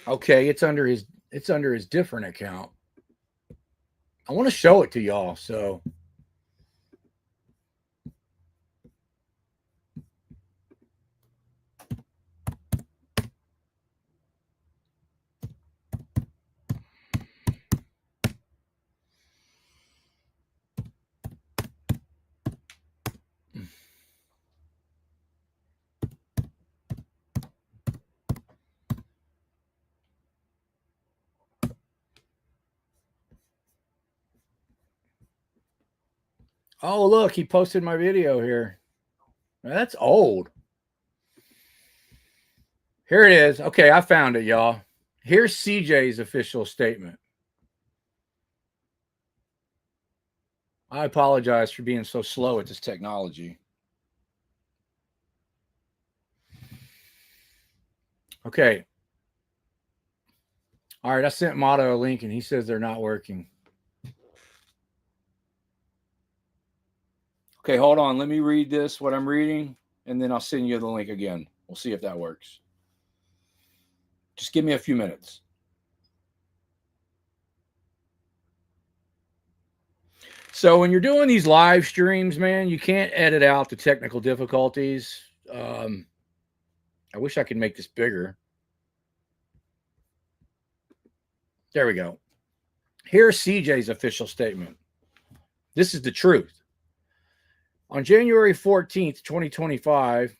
Okay, it's under his different account. I want to show it to y'all, so oh, look, he posted my video here. That's old. Here it is. Okay, I found it, y'all. Here's CJ's official statement. I apologize for being so slow at this technology. Okay. All right, I sent Mata a link, and he says they're not working. Okay, hold on. Let me read this, what I'm reading, and then I'll send you the link again. We'll see if that works. Just give me a few minutes. So when you're doing these live streams, man, you can't edit out the technical difficulties. I wish I could make this bigger. There we go. Here's CJ's official statement. This is the truth. On January 14th, 2025,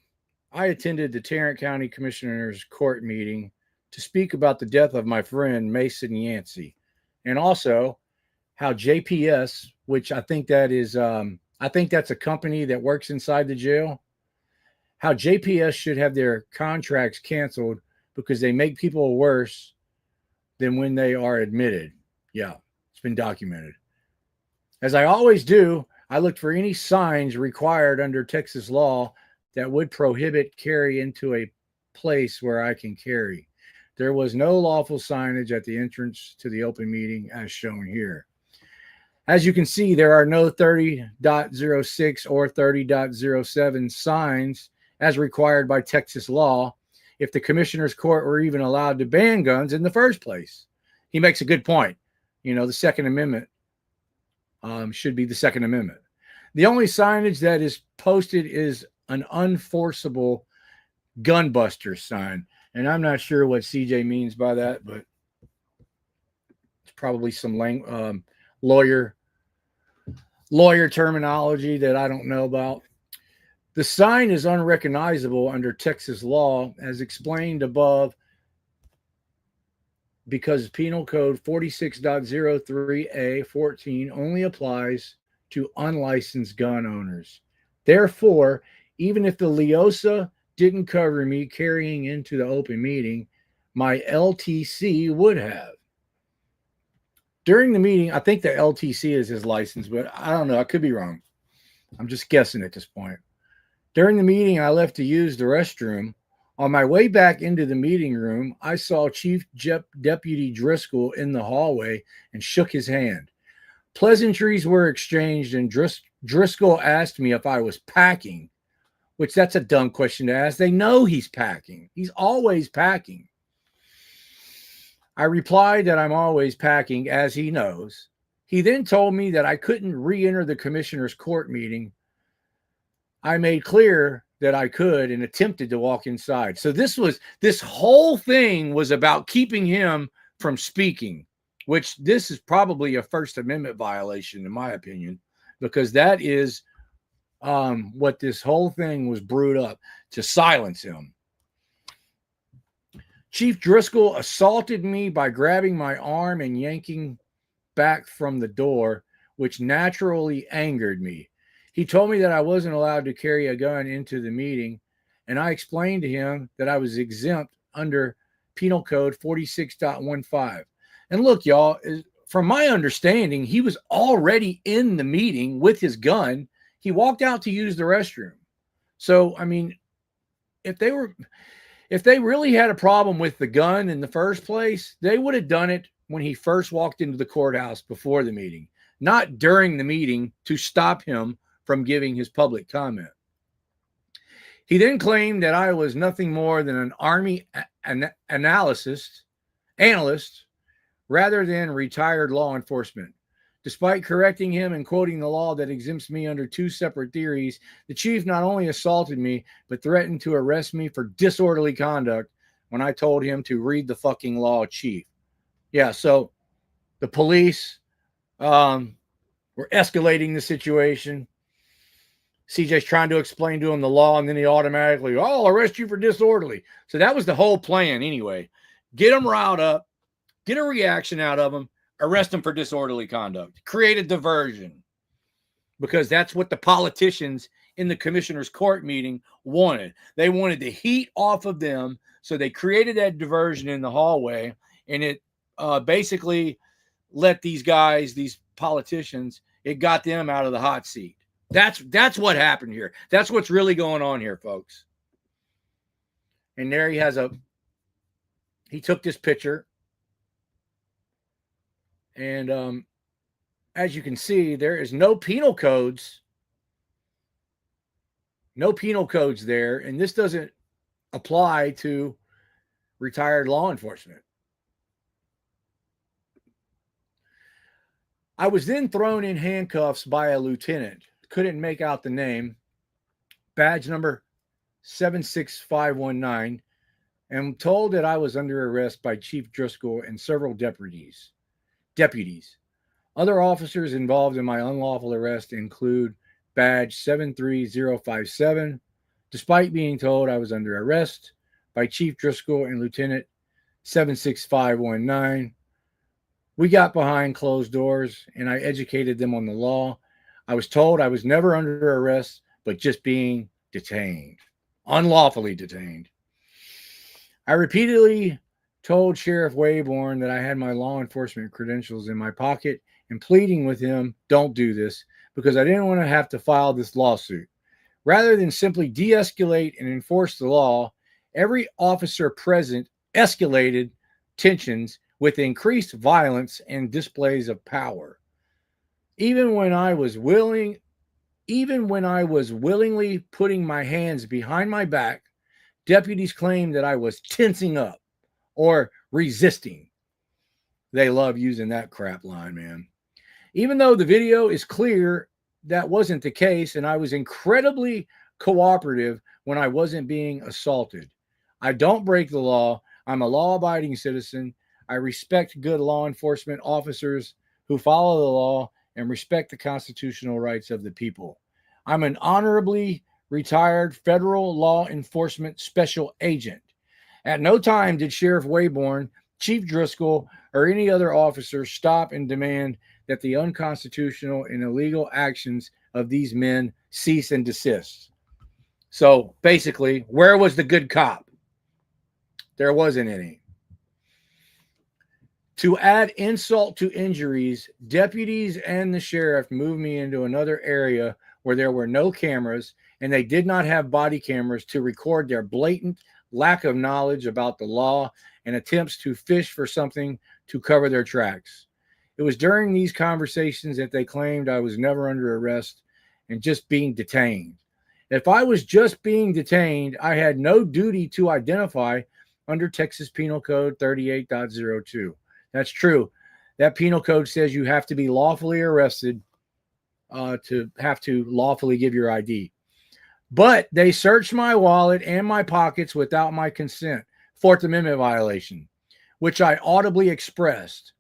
I attended the Tarrant County Commissioner's Court meeting to speak about the death of my friend Mason Yancey, and also how JPS, which I think that is, I think that's a company that works inside the jail, how JPS should have their contracts canceled because they make people worse than when they are admitted. Yeah, it's been documented. As I always do, I looked for any signs required under Texas law that would prohibit carry into a place where I can carry. There was no lawful signage at the entrance to the open meeting as shown here. As you can see, there are no 30.06 or 30.07 signs as required by Texas law if the Commissioner's Court were even allowed to ban guns in the first place. He makes a good point. You know, the Second Amendment should be the Second Amendment. The only signage that is posted is an unenforceable gunbuster sign. And I'm not sure what CJ means by that, but it's probably some lawyer terminology that I don't know about. The sign is unrecognizable under Texas law as explained above because Penal Code 46.03A14 only applies to unlicensed gun owners. Therefore, even if the LEOSA didn't cover me carrying into the open meeting, my LTC would have. During the meeting, I think the LTC is his license, but I don't know. I could be wrong. I'm just guessing at this point. During the meeting, I left to use the restroom. On my way back into the meeting room, I saw Chief Deputy Driscoll in the hallway and shook his hand. Pleasantries were exchanged, and Driscoll asked me if I was packing, which that's a dumb question to ask. They know he's packing. He's always packing. I replied that I'm always packing, as he knows. He then told me that I couldn't re-enter the Commissioner's Court meeting. I made clear that I could and attempted to walk inside. So this whole thing was about keeping him from speaking, which this is probably a First Amendment violation, in my opinion, because that is what this whole thing was brewed up to silence him. Chief Driscoll assaulted me by grabbing my arm and yanking back from the door, which naturally angered me. He told me that I wasn't allowed to carry a gun into the meeting, and I explained to him that I was exempt under Penal Code 46.15. And look, y'all, from my understanding, he was already in the meeting with his gun. He walked out to use the restroom. So, I mean, if they really had a problem with the gun in the first place, they would have done it when he first walked into the courthouse before the meeting, not during the meeting to stop him from giving his public comment. He then claimed that I was nothing more than an Army analyst rather than retired law enforcement. Despite correcting him and quoting the law that exempts me under two separate theories, the chief not only assaulted me, but threatened to arrest me for disorderly conduct when I told him to read the fucking law, chief. Yeah, so the police were escalating the situation. CJ's trying to explain to him the law, and then he automatically, I'll arrest you for disorderly. So that was the whole plan anyway. Get him riled up, get a reaction out of him, arrest him for disorderly conduct, create a diversion, because that's what the politicians in the Commissioner's Court meeting wanted. They wanted the heat off of them, so they created that diversion in the hallway, and it basically let these guys, these politicians, it got them out of the hot seat. That's what happened here. That's what's really going on here, folks. And there he took this picture. And as you can see, there is no penal codes. No penal codes there. And this doesn't apply to retired law enforcement. I was then thrown in handcuffs by a lieutenant. Couldn't make out the name. Badge number 76519. And told that I was under arrest by Chief Driscoll and several deputies. Other officers involved in my unlawful arrest include badge 73057. Despite being told I was under arrest by Chief Driscoll and Lieutenant 76519, we got behind closed doors and I educated them on the law. I was told I was never under arrest, but just being detained, unlawfully detained. I repeatedly told Sheriff Wayborn that I had my law enforcement credentials in my pocket and pleading with him, don't do this, because I didn't want to have to file this lawsuit. Rather than simply de-escalate and enforce the law, every officer present escalated tensions with increased violence and displays of power. Even when I was willingly putting my hands behind my back, deputies claimed that I was tensing up or resisting. They love using that crap line, man. Even though the video is clear that wasn't the case, and I was incredibly cooperative when I wasn't being assaulted. I don't break the law. I'm a law-abiding citizen. I respect good law enforcement officers who follow the law and respect the constitutional rights of the people. I'm an honorably retired federal law enforcement special agent. At no time did Sheriff Wayborn, Chief Driscoll, or any other officer stop and demand that the unconstitutional and illegal actions of these men cease and desist. So basically, where was the good cop? There wasn't any. To add insult to injuries, deputies and the sheriff moved me into another area where there were no cameras and they did not have body cameras to record their blatant lack of knowledge about the law and attempts to fish for something to cover their tracks. It was during these conversations that they claimed I was never under arrest and just being detained. If I was just being detained, I had no duty to identify under Texas Penal Code 38.02. That's true. That penal code says you have to be lawfully arrested to have to lawfully give your ID. But they searched my wallet and my pockets without my consent. Fourth Amendment violation, which I audibly expressed.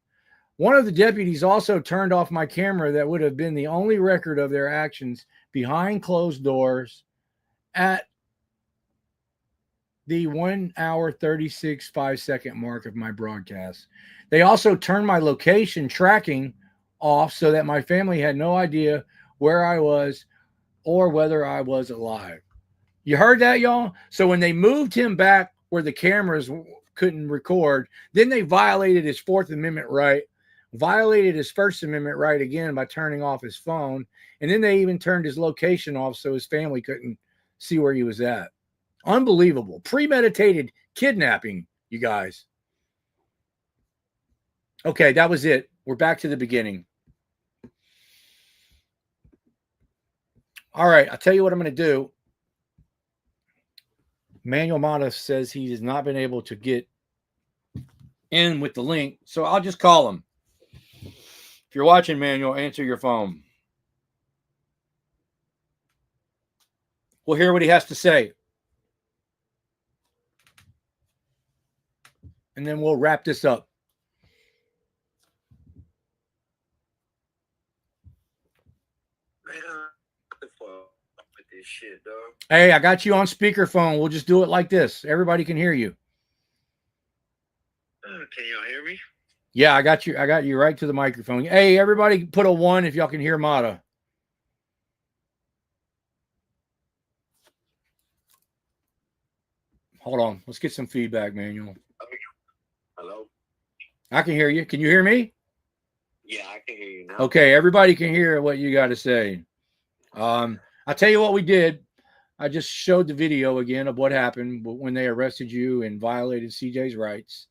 One of the deputies also turned off my camera that would have been the only record of their actions behind closed doors at the 1 hour 36 5-second mark of my broadcast. They also turned my location tracking off so that my family had no idea where I was or whether I was alive. You heard that, y'all? So when they moved him back where the cameras couldn't record, then they violated his Fourth Amendment right, violated his First Amendment right again by turning off his phone, and then they even turned his location off so his family couldn't see where he was at. Unbelievable. Premeditated kidnapping, you guys. Okay, that was it. We're back to the beginning. All right, I'll tell you what I'm going to do. Manuel Mata says he has not been able to get in with the link, so I'll just call him. If you're watching, Manuel, answer your phone. We'll hear what he has to say. And then we'll wrap this up. Hey, I got you on speakerphone. We'll just do it like this. Everybody can hear you. Can y'all hear me? Yeah, I got you. I got you right to the microphone. Hey, everybody put a 1 if y'all can hear Mata. Hold on. Let's get some feedback, Manuel. Hello? I can hear you. Can you hear me? Yeah, I can hear you now. Okay, everybody can hear what you got to say. I'll tell you what we did. I just showed the video again of what happened when they arrested you and violated CJ's rights.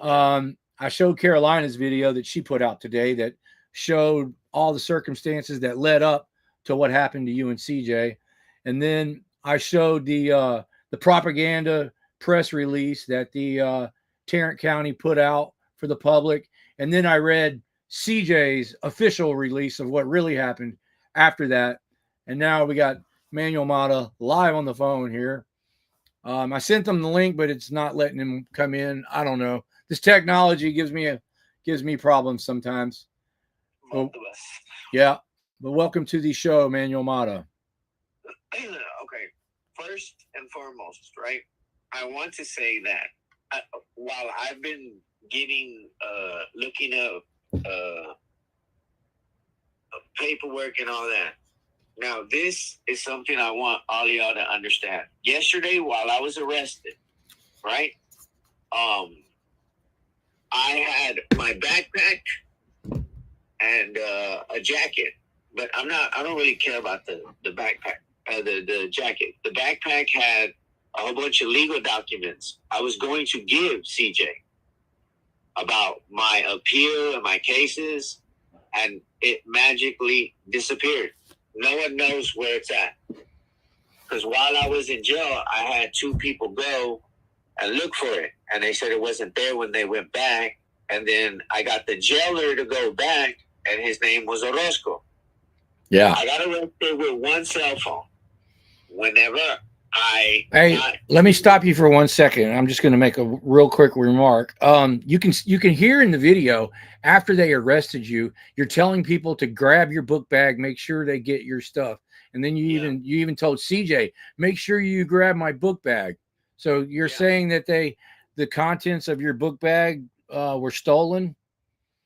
I showed Carolina's video that she put out today that showed all the circumstances that led up to what happened to you and CJ. And then I showed the propaganda press release that the Tarrant County put out for the public. And then I read CJ's official release of what really happened after that. And now we got Manuel Mata live on the phone here. I sent them the link, but it's not letting him come in. I don't know. This technology gives me problems sometimes. Both of us. Yeah. But welcome to the show, Manuel Mata. Okay. First and foremost, right? I want to say that while I've been looking up paperwork and all that, now this is something I want all of y'all to understand. Yesterday, while I was arrested, right? I had my backpack and a jacket, but I don't really care about the backpack, the jacket. The backpack had a whole bunch of legal documents I was going to give CJ about my appeal and my cases, and it magically disappeared. No one knows where it's at. Because while I was in jail, I had 2 people go and look for it, and they said it wasn't there when they went back. And then I got the jailer to go back, and his name was Orozco. Yeah. I got arrested with 1 cell phone. Whenever let me stop you for 1 second. I'm just going to make a real quick remark. You can hear in the video after they arrested you, you're telling people to grab your book bag, make sure they get your stuff, and then you even told CJ, make sure you grab my book bag. So you're saying that the contents of your book bag were stolen?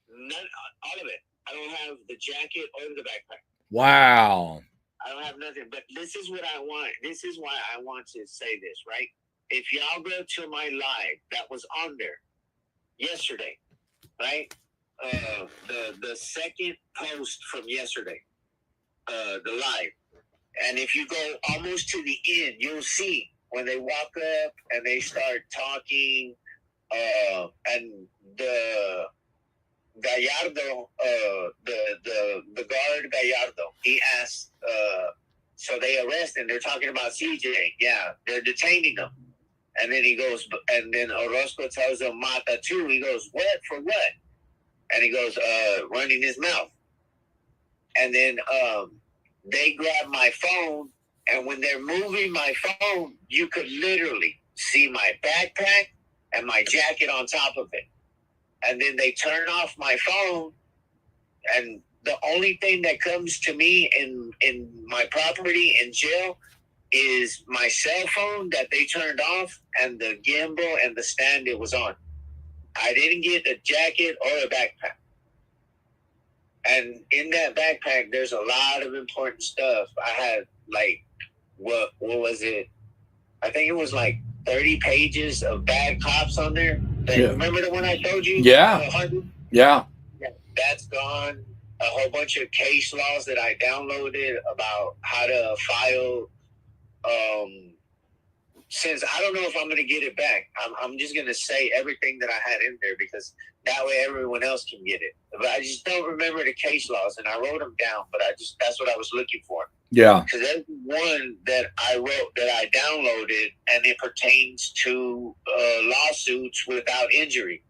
All of it. I don't have the jacket or the backpack. Wow. I don't have nothing, but this is what I want. This is why I want to say this, right? If y'all go to my live that was on there yesterday, right? The second post from yesterday, the live. And if you go almost to the end, you'll see when they walk up and they start talking, and the Gallardo, the guard Gallardo, he asked, so they arrest him. They're talking about CJ. Yeah, they're detaining him. And then he goes, and then Orozco tells him Mata too. He goes, what? For what? And he goes, running his mouth. And then they grab my phone, and when they're moving my phone, you could literally see my backpack and my jacket on top of it. And then they turn off my phone, and the only thing that comes to me in my property in jail is my cell phone that they turned off and the gimbal and the stand it was on. I didn't get a jacket or a backpack. And in that backpack, there's a lot of important stuff. I had what was it? I think it was 30 pages of bad cops on there. Remember the one I told you? Yeah. Yeah. That's gone. A whole bunch of case laws that I downloaded about how to file. Since I don't know if I'm going to get it back, I'm just going to say everything that I had in there because that way everyone else can get it. But I just don't remember the case laws, and I wrote them down, but that's what I was looking for. Yeah. Because there's one that I wrote that I downloaded, and it pertains to lawsuits without injury.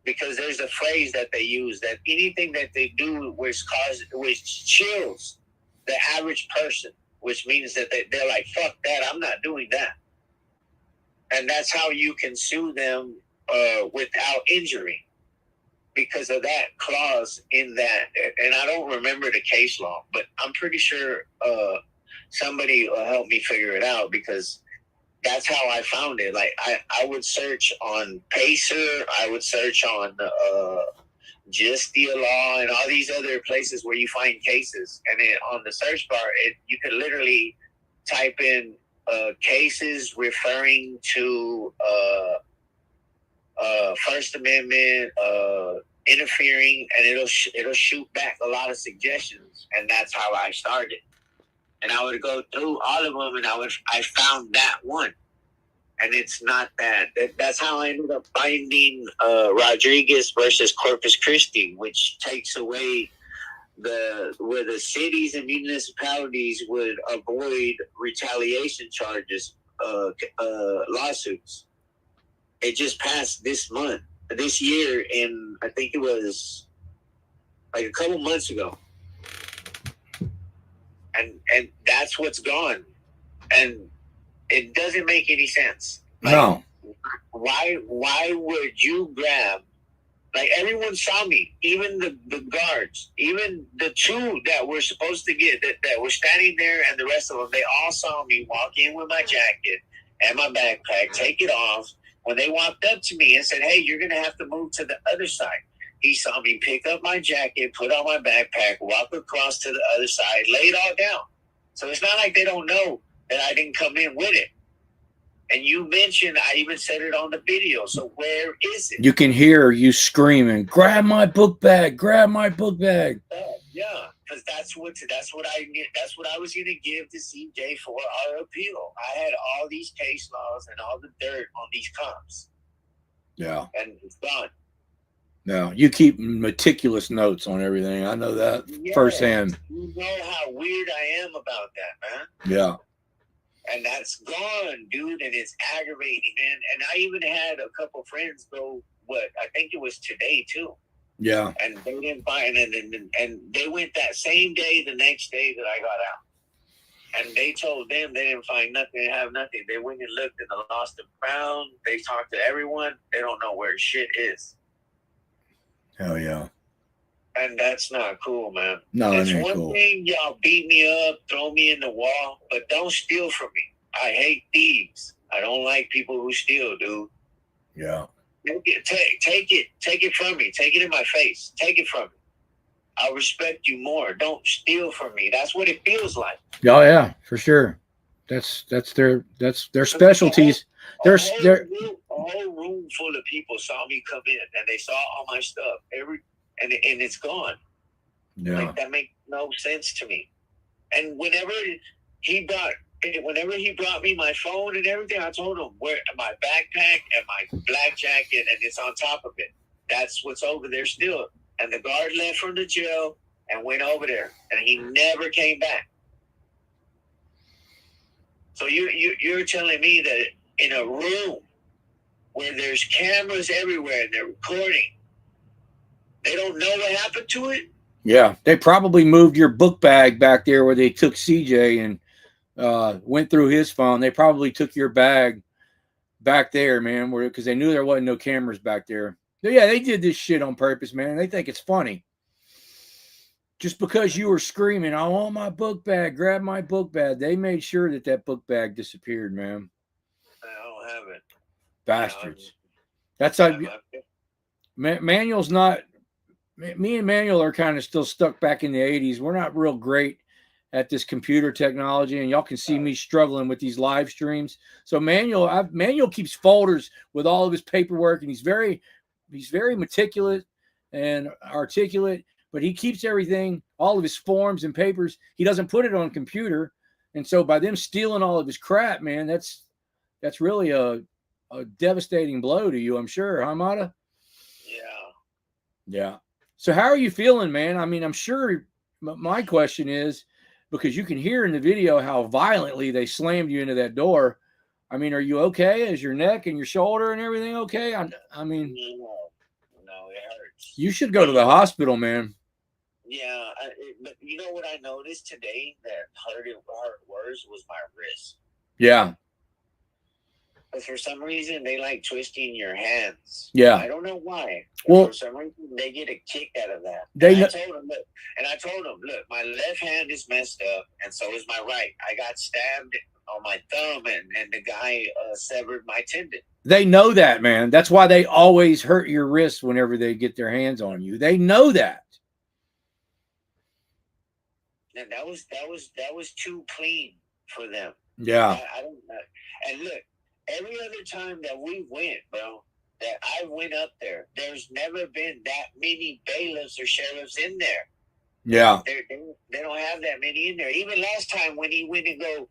Because there's a phrase that they use that anything that they do which chills the average person, which means that they're like, fuck that, I'm not doing that. And that's how you can sue them without injury because of that clause in that. And I don't remember the case law, but I'm pretty sure somebody will help me figure it out because that's how I found it. I would search on Pacer, I would search on Justia Law and all these other places where you find cases. And then on the search bar, you could literally type in cases referring to First Amendment, interfering, and it'll shoot back a lot of suggestions, and that's how I started. And I would go through all of them, and I found that one, and it's not that. That's how I ended up finding Rodriguez versus Corpus Christi, which takes away where the cities and municipalities would avoid retaliation charges, lawsuits. It just passed this year, and I think it was like a couple months ago. And that's what's gone. And it doesn't make any sense. Like, No. Why would you grab? Like, everyone saw me, even the guards, even the two that were supposed to get that were standing there, and the rest of them, they all saw me walk in with my jacket and my backpack, take it off. When they walked up to me and said, "Hey, you're gonna have to move to the other side," he saw me pick up my jacket, put on my backpack, walk across to the other side, lay it all down. So it's not like they don't know that I didn't come in with it. And you mentioned, I even said it on the video. So where is it? You can hear you screaming, "Grab my book bag! Grab my book bag!" Yeah, because that's what I was gonna give to CJ for our appeal. I had all these case laws and all the dirt on these cops, Yeah. and it's gone. No, you keep meticulous notes on everything. I know that firsthand. You know how weird I am about that, man. Yeah. And that's gone, dude, and it's aggravating, man. And I even had a couple friends go, I think it was today, too. Yeah. And they didn't find it, and they went that same day, the next day that I got out. And they told them they didn't find nothing, they have nothing. They went and looked and lost and found. They talked to everyone. They don't know where shit is. Hell yeah. And that's not cool, man. No, it it's ain't one cool. thing, y'all beat me up, throw me in the wall, but don't steal from me. I hate thieves. I don't like people who steal, dude. Yeah. Take it from me. Take it in my face. Take it from me. I'll respect you more. Don't steal from me. That's what it feels like. Oh yeah, for sure. That's their specialties. A whole room full of people saw me come in, and they saw all my stuff. And it's gone. Yeah. Like, that makes no sense to me. And whenever he brought me my phone and everything, I told him where my backpack and my black jacket, and it's on top of it. That's what's over there still. And the guard left from the jail and went over there, and he never came back. So you're telling me that in a room where there's cameras everywhere and they're recording, they don't know what happened to it? Yeah, they probably moved your book bag back there where they took CJ and went through his phone. They probably took your bag back there, man, because they knew there wasn't no cameras back there. So yeah, they did this shit on purpose, man. They think it's funny. Just because you were screaming, "I want my book bag, grab my book bag," they made sure that book bag disappeared, man. I don't have it. Bastards. That's how Manuel's not. Me and Manuel are kind of still stuck back in the 80s. We're not real great at this computer technology, and y'all can see me struggling with these live streams. So Manuel keeps folders with all of his paperwork, and he's very meticulous and articulate, but he keeps everything, all of his forms and papers. He doesn't put it on computer. And so by them stealing all of his crap, man, that's really a devastating blow to you, I'm sure, huh, Mata? Yeah. So how are you feeling, man? I mean, I'm sure my question is, because you can hear in the video how violently they slammed you into that door. I mean, are you okay? Is your neck and your shoulder and everything okay? I mean, no, it hurts. You should go to the hospital, man. Yeah, but you know what I noticed today that hurt worse was my wrist. Yeah. But for some reason, they like twisting your hands. Yeah. I don't know why. Well, for some reason, they get a kick out of that. I told them, look, my left hand is messed up, and so is my right. I got stabbed on my thumb, and the guy severed my tendon. They know that, man. That's why they always hurt your wrist whenever they get their hands on you. They know that. And that was too clean for them. Yeah. I don't know. And look, every other time that we went, bro, that I went up there. There's never been that many bailiffs or sheriffs in there. Yeah. They don't have that many in there. Even last time when he went and go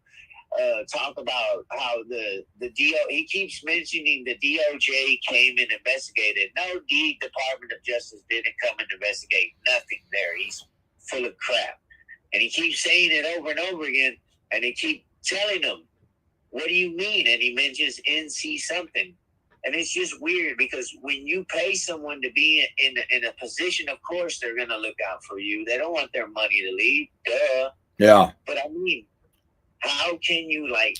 talk about how the he keeps mentioning the DOJ came and investigated. No, the Department of Justice didn't come and investigate. Nothing there. He's full of crap. And he keeps saying it over and over again. And they keep telling him, what do you mean? And he mentions NC something. And it's just weird because when you pay someone to be in a position, of course, they're going to look out for you. They don't want their money to leave. Duh. Yeah. But I mean, how can you I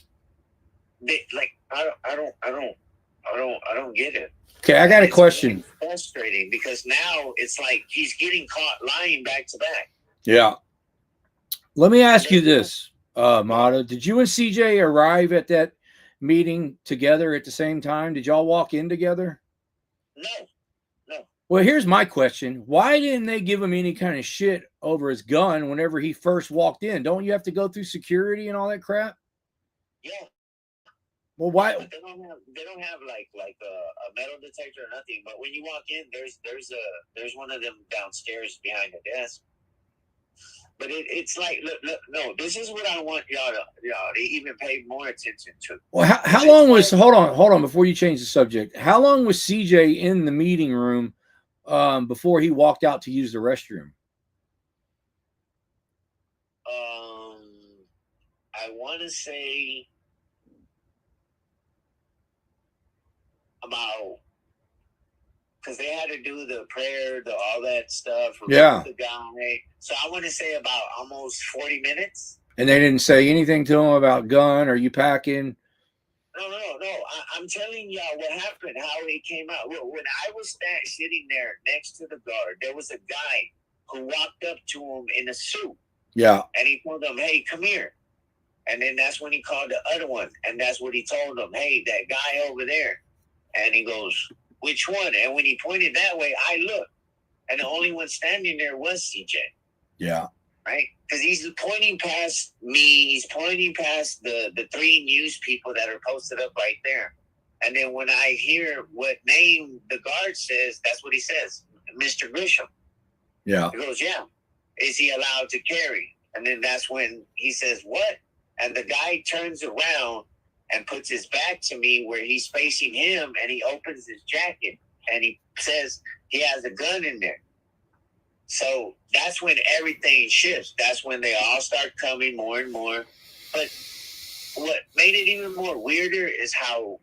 don't get it. Okay, I got a question. It's frustrating because now it's like he's getting caught lying back to back. Yeah. Let me ask you this, Mata. Did you and CJ arrive at that meeting together at the same time? Did y'all walk in together? No. Well, here's my question. Why didn't they give him any kind of shit over his gun whenever he first walked in? Don't you have to go through security and all that crap? Yeah. Well, why? But they don't have like a metal detector or nothing. But when you walk in, there's one of them downstairs behind the desk. But it's like, look, no, this is what I want y'all to even pay more attention to. Well, how long was, hold on, before you change the subject, how long was CJ in the meeting room before he walked out to use the restroom? I want to say about, because they had to do the prayer, all that stuff. Yeah. The guy. So I want to say about almost 40 minutes. And they didn't say anything to him about gun or you packing? No. I'm telling y'all what happened, how it came out. When I was sitting there next to the guard, there was a guy who walked up to him in a suit. Yeah. And he told him, hey, come here. And then that's when he called the other one. And that's what he told him, hey, that guy over there. And he goes, which one? And when he pointed that way, I looked. And the only one standing there was CJ. Yeah. Right? Because he's pointing past me. He's pointing past the three news people that are posted up right there. And then when I hear what name the guard says, that's what he says, Mr. Grisham. Yeah. He goes, yeah. Is he allowed to carry? And then that's when he says, what? And the guy turns around and puts his back to me where he's facing him, and he opens his jacket and he says he has a gun in there. So that's when everything shifts. That's when they all start coming more and more. But what made it even more weirder is how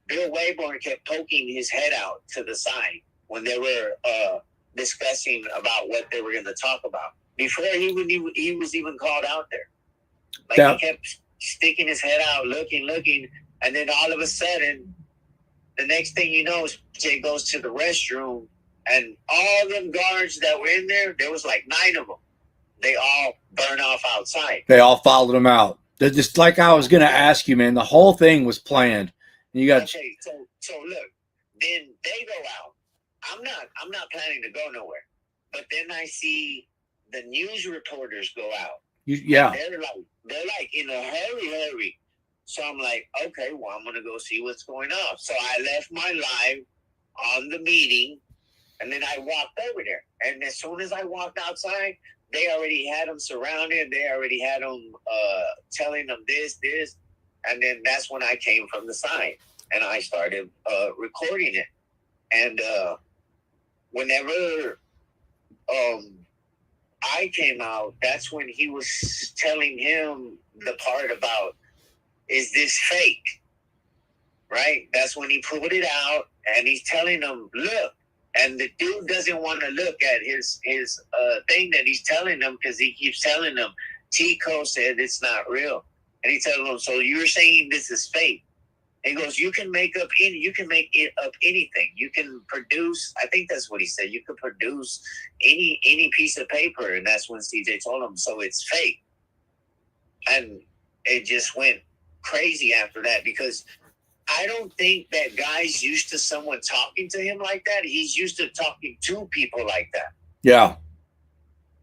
Bill Wayborn kept poking his head out to the side when they were discussing about what they were going to talk about. Before he was even called out there. Like he kept sticking his head out, looking, and then all of a sudden, the next thing you know, Jay goes to the restroom, and all them guards that were in there was like 9 of them. They all burn off outside. They all followed him out. They're just like I was going to ask you, man. The whole thing was planned. You got okay. So look, then they go out. I'm not planning to go nowhere. But then I see the news reporters go out. Yeah. They're like in a hurry. So I'm like, okay, well, I'm going to go see what's going on. So I left my live on the meeting, and then I walked over there. And as soon as I walked outside, they already had them surrounded. They already had them telling them this. And then that's when I came from the side, and I started recording it. And whenever I came out, that's when he was telling him the part about, is this fake? Right? That's when he put it out, and he's telling him, look. And the dude doesn't want to look at his thing that he's telling them, because he keeps telling them, Tico said it's not real. And he tells them, so you're saying this is fake? He goes, you can make it up anything. You can produce, I think that's what he said, you can produce any piece of paper. And that's when CJ told him, so it's fake. And it just went crazy after that, because I don't think that guy's used to someone talking to him like that. He's used to talking to people like that. Yeah.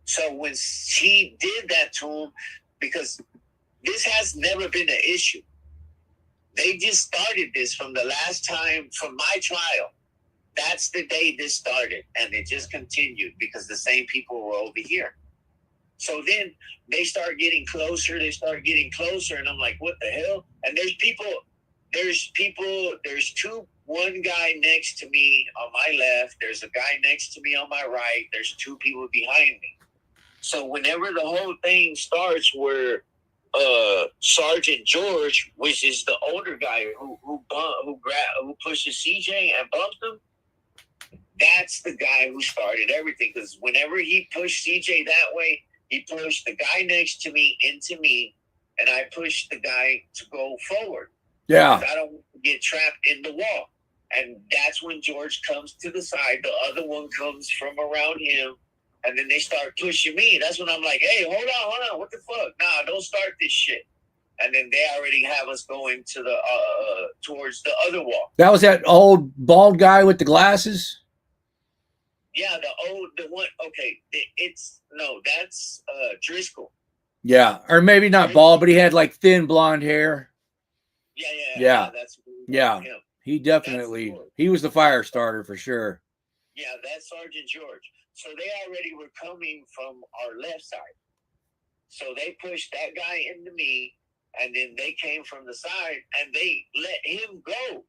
So when he did that to him, because this has never been an issue. They just started this from the last time, from my trial. That's the day this started, and it just continued because the same people were over here. So then they start getting closer, and I'm like, what the hell? And there's one guy next to me on my left, there's a guy next to me on my right, there's two people behind me. So whenever the whole thing starts where Sergeant George, which is the older guy who pushes CJ and bumps him, that's the guy who started everything. Because whenever he pushed CJ that way, he pushed the guy next to me into me, and I pushed the guy to go forward. Yeah. I don't want to get trapped in the wall. And that's when George comes to the side. The other one comes from around him. And then they start pushing me. That's when I'm like, hey, hold on. What the fuck? Nah, don't start this shit. And then they already have us going to the towards the other wall. That was that old bald guy with the glasses? Yeah, the one. Okay, that's Driscoll. Yeah, or maybe not bald, but he had like thin blonde hair. Yeah. Yeah. He definitely, he was the fire starter for sure. Yeah, that's Sergeant George. So they already were coming from our left side. So they pushed that guy into me, and then they came from the side, and they let him go.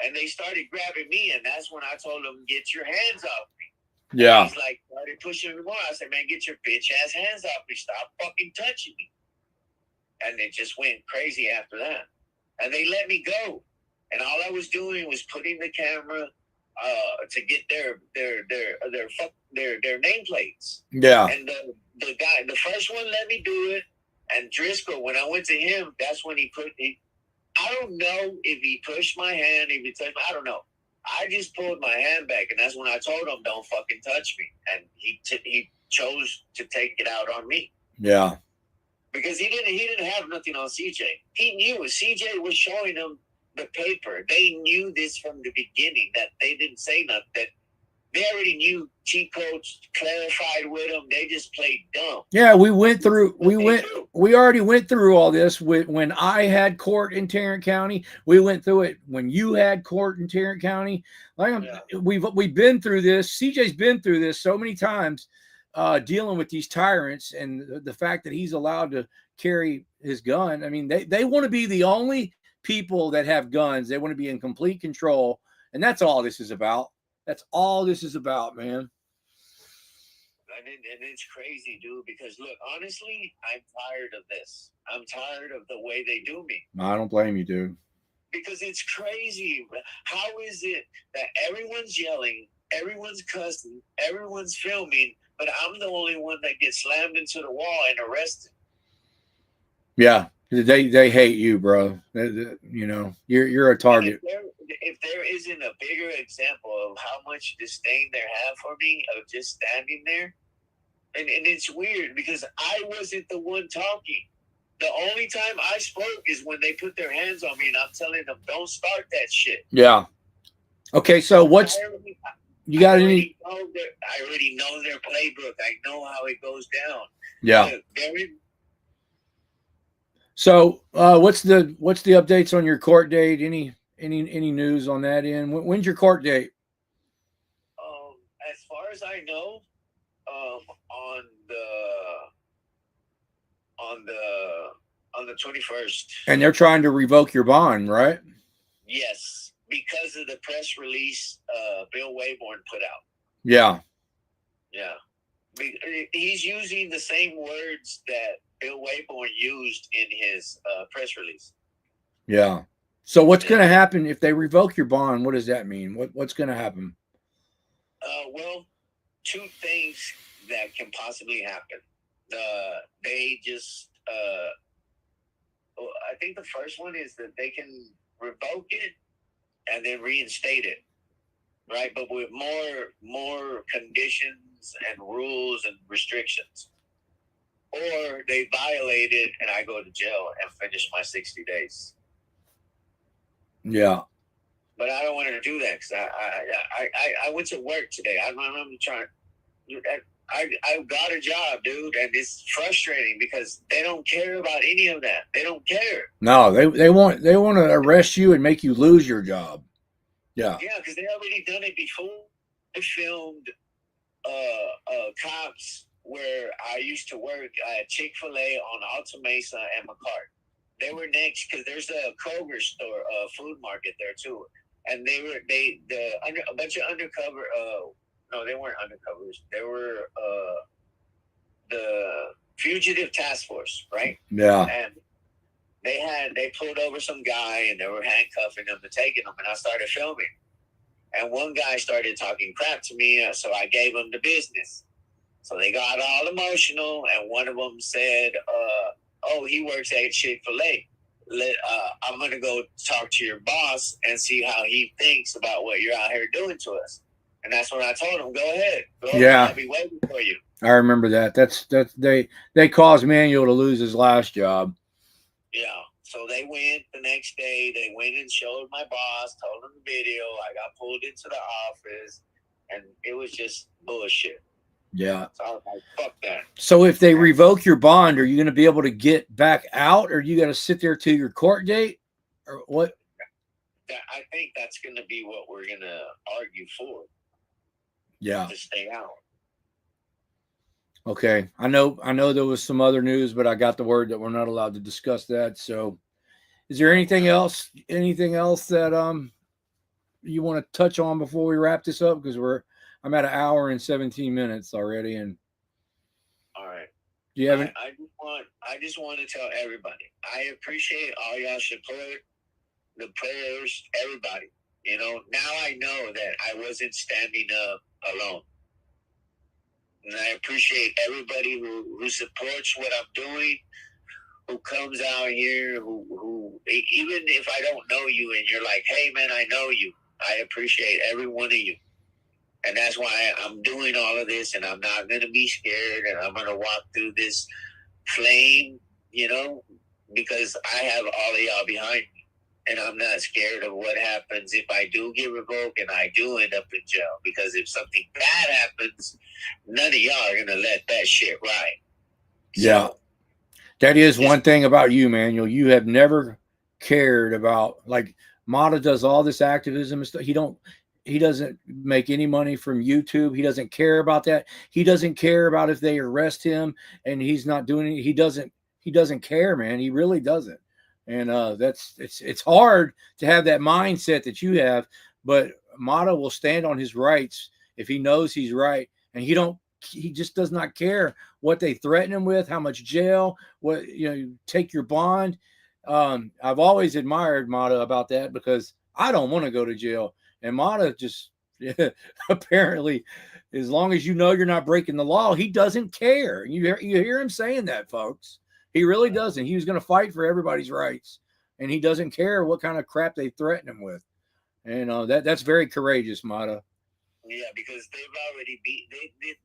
And they started grabbing me, and that's when I told them, get your hands off me. Yeah. And he's like, started pushing me more. I said, man, get your bitch-ass hands off me. Stop fucking touching me. And it just went crazy after that. And they let me go. And all I was doing was putting the camera to get their nameplates. Yeah. And the first one let me do it. And Driscoll, when I went to him, that's when I don't know if he pushed my hand, if he touched me, I don't know. I just pulled my hand back, and that's when I told him, don't fucking touch me. And he chose to take it out on me. Yeah. Because he didn't have nothing on CJ. He knew it. CJ was showing him the paper. They knew this from the beginning, that they didn't say nothing. That they already knew cheat codes clarified with them. They just played dumb. Yeah, we already went through all this when I had court in Tarrant County. We went through it when you had court in Tarrant County. We've been through this. CJ's been through this so many times, dealing with these tyrants, and the fact that he's allowed to carry his gun. I mean, they want to be the only people that have guns. They want to be in complete control, and that's all this is about. That's all this is about, man. And it's crazy, dude, because look, honestly, I'm tired of this. I'm tired of the way they do me. I don't blame you, dude. Because it's crazy. How is it that everyone's yelling, everyone's cussing, everyone's filming, but I'm the only one that gets slammed into the wall and arrested? Yeah, they hate you, bro. You know, you're a target. If there isn't a bigger example of how much disdain they have for me of just standing there, and it's weird because I wasn't the one talking. The only time I spoke is when they put their hands on me, and I'm telling them, don't start that shit. Yeah. Okay, so what's you got any? I already know their playbook. I know how it goes down. Yeah. So what's the updates on your court date? Any news on that end? When's your court date? As far as I know, on the 21st. And they're trying to revoke your bond, right? Yes, because of the press release Bill Wayborn put out. Yeah. Yeah. He's using the same words that Bill Wayborn used in his press release. Yeah. So what's going to happen if they revoke your bond? What does that mean? What's going to happen? Well, two things that can possibly happen. They just, I think the first one is that they can revoke it and then reinstate it, right? But with more conditions and rules and restrictions. Or they violate it and I go to jail and finish my 60 days. Yeah. But I don't want to do that because I went to work today. I'm trying. I've got a job, dude, and it's frustrating because they don't care about any of that. They don't care. No, they want to arrest you and make you lose your job. Yeah. Yeah, because they already done it before. They filmed cops where I used to work at Chick-fil-A on Alta Mesa and McCart. They were next because there's a Kroger store, food market there too, and a bunch of undercover. No, they weren't undercovers. They were the fugitive task force, right? Yeah. And they pulled over some guy and they were handcuffing him and taking him, and I started filming. And one guy started talking crap to me, so I gave him the business. So they got all emotional, and one of them said, "Oh, he works at Chick-fil-A. I'm gonna go talk to your boss and see how he thinks about what you're out here doing to us." And that's when I told him, "Go ahead, Yeah. I'll be waiting for you." I remember that. That's they caused Manuel to lose his last job. Yeah. So they went the next day. They went and showed my boss, told him the video. I got pulled into the office, and it was just bullshit. Yeah. So I was like, fuck that. So if they revoke your bond, are you going to be able to get back out, or you got to sit there till your court date, or what? I think that's going to be what we're going to argue for. Yeah. To stay out. Okay. I know there was some other news, but I got the word that we're not allowed to discuss that. So is there anything else that you want to touch on before we wrap this up? Because I'm at 1 hour and 17 minutes already. And all right. Do you have any? I just want to tell everybody, I appreciate all y'all support, the prayers, everybody. You know, now I know that I wasn't standing up alone. And I appreciate everybody who supports what I'm doing, who comes out here, who even if I don't know you and you're like, hey, man, I know you. I appreciate every one of you. And that's why I'm doing all of this, and I'm not going to be scared, and I'm going to walk through this flame, you know, because I have all of y'all behind me. And I'm not scared of what happens if I do get revoked and I do end up in jail. Because if something bad happens, none of y'all are going to let that shit ride. Yeah. That is one thing about you, Manuel. You have never cared about, like, Mata does all this activism and stuff. He doesn't make any money from YouTube. He doesn't care about that. He doesn't care about if they arrest him and he's not doing it. He doesn't care, man. He really doesn't. And it's hard to have that mindset that you have, but Mata will stand on his rights if he knows he's right, and he just does not care what they threaten him with, how much jail, what, you know, take your bond. I've always admired Mata about that, because I don't want to go to jail, and Mata just apparently, as long as you know you're not breaking the law, he doesn't care. You hear him saying that, folks. He really doesn't. He was going to fight for everybody's rights, and he doesn't care what kind of crap they threaten him with. And that's very courageous, Mata. Yeah, because they've already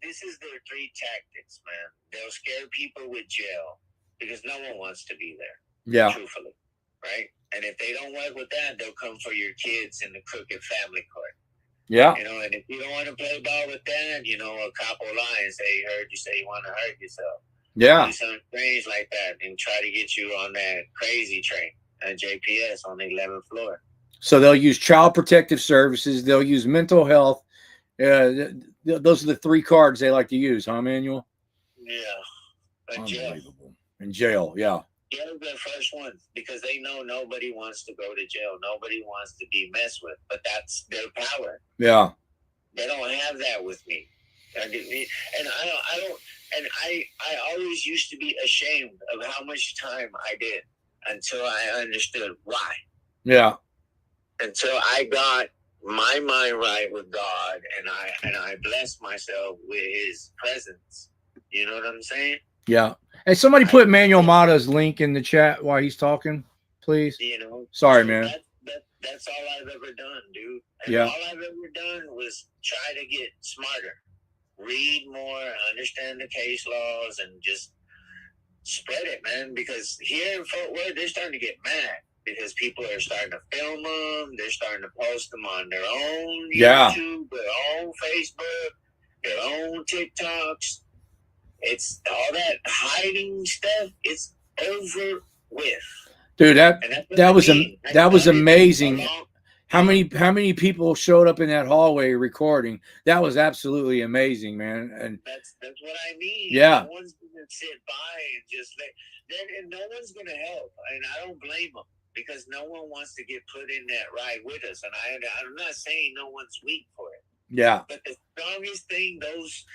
this is their 3 tactics, man. They'll scare people with jail because no one wants to be there. Yeah. Truthfully, right? And if they don't work with that, they'll come for your kids in the crooked family court. Yeah. You know, and if you don't want to play ball with that, you know, a cop will lie and say, heard you say you want to hurt yourself. Yeah. Do something strange like that and try to get you on that crazy train at JPS on the 11th floor. So they'll use child protective services. They'll use mental health. Those are the 3 cards they like to use, huh, Manuel? Yeah. Unbelievable. In jail, yeah. Jail's their first one because they know nobody wants to go to jail. Nobody wants to be messed with, but that's their power. Yeah. They don't have that with me. I always used to be ashamed of how much time I did until I understood why. Yeah. Until I got my mind right with God, and I blessed myself with His presence. You know what I'm saying? Yeah. Hey, somebody put Manuel Mata's link in the chat while he's talking, please. You know. Sorry, so man. That's all I've ever done, dude. And Yeah. all I've ever done was try to get smarter. Read more, understand the case laws, and just spread it, man. Because here in Fort Worth, they're starting to get mad because people are starting to film them. They're starting to post them on their own YouTube, their own Facebook. their own TikToks. It's all that hiding stuff. It's over with. Dude, that was amazing. How many people showed up in that hallway recording? That was absolutely amazing, man. And that's what I mean. Yeah. No one's gonna sit by and just and no one's gonna help, and I don't blame them because no one wants to get put in that ride with us. And I'm not saying no one's weak for it. Yeah. But the strongest thing those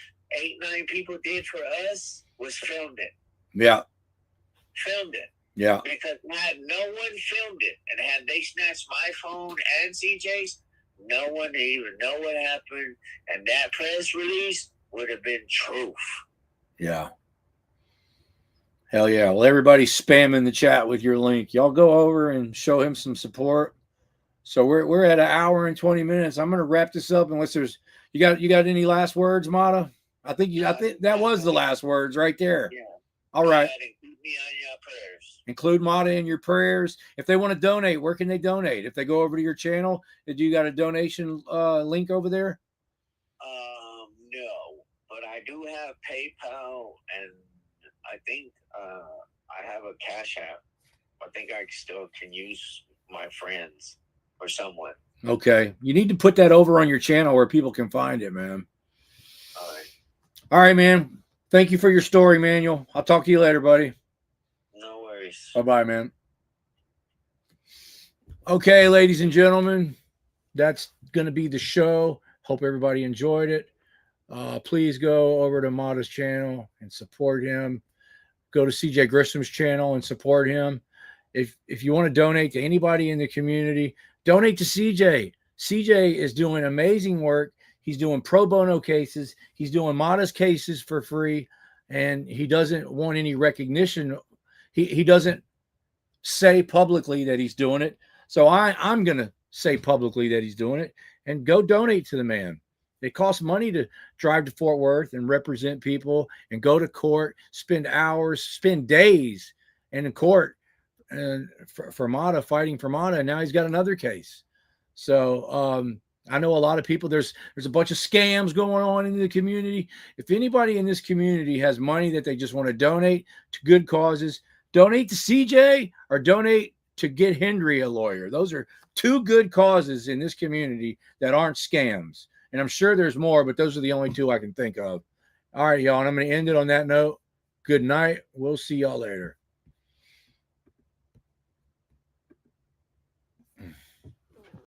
8-9 people did for us was filmed it. Yeah. Filmed it. Yeah. Because had no one filmed it, and had they snatched my phone and CJ's, no one would even know what happened, and that press release would have been truth. Yeah. Hell yeah. Well, everybody's spamming the chat with your link. Y'all go over and show him some support. So we're at 1 hour and 20 minutes. I'm gonna wrap this up unless there's you got any last words, Mata? I think that was the last words right there. Yeah. All right. Include me on your prayers. Include Mata in your prayers. If they want to donate, where can they donate? If they go over to your channel, do you got a donation link over there? No, but I do have PayPal, and I think I have a Cash App. I think I still can use my friends or someone. Okay. You need to put that over on your channel where people can find it, man. All right. All right, man. Thank you for your story, Manuel. I'll talk to you later, buddy. No worries. Bye-bye, man. Okay, ladies and gentlemen, that's going to be the show. Hope everybody enjoyed it. Please go over to Mata's channel and support him. Go to CJ Grisham's channel and support him. If you want to donate to anybody in the community, donate to CJ. CJ is doing amazing work. He's doing pro bono cases. He's doing Mata's cases for free, and he doesn't want any recognition. He doesn't say publicly that he's doing it. So I'm going to say publicly that he's doing it, and go donate to the man. It costs money to drive to Fort Worth and represent people and go to court, spend hours, spend days in court and for Mata, fighting for Mata. And now he's got another case. So I know a lot of people, there's a bunch of scams going on in the community. If anybody in this community has money that they just want to donate to good causes, donate to CJ or donate to get Henry a lawyer. Those are two good causes in this community that aren't scams. And I'm sure there's more, but those are the only two I can think of. All right, y'all. And I'm going to end it on that note. Good night. We'll see y'all later.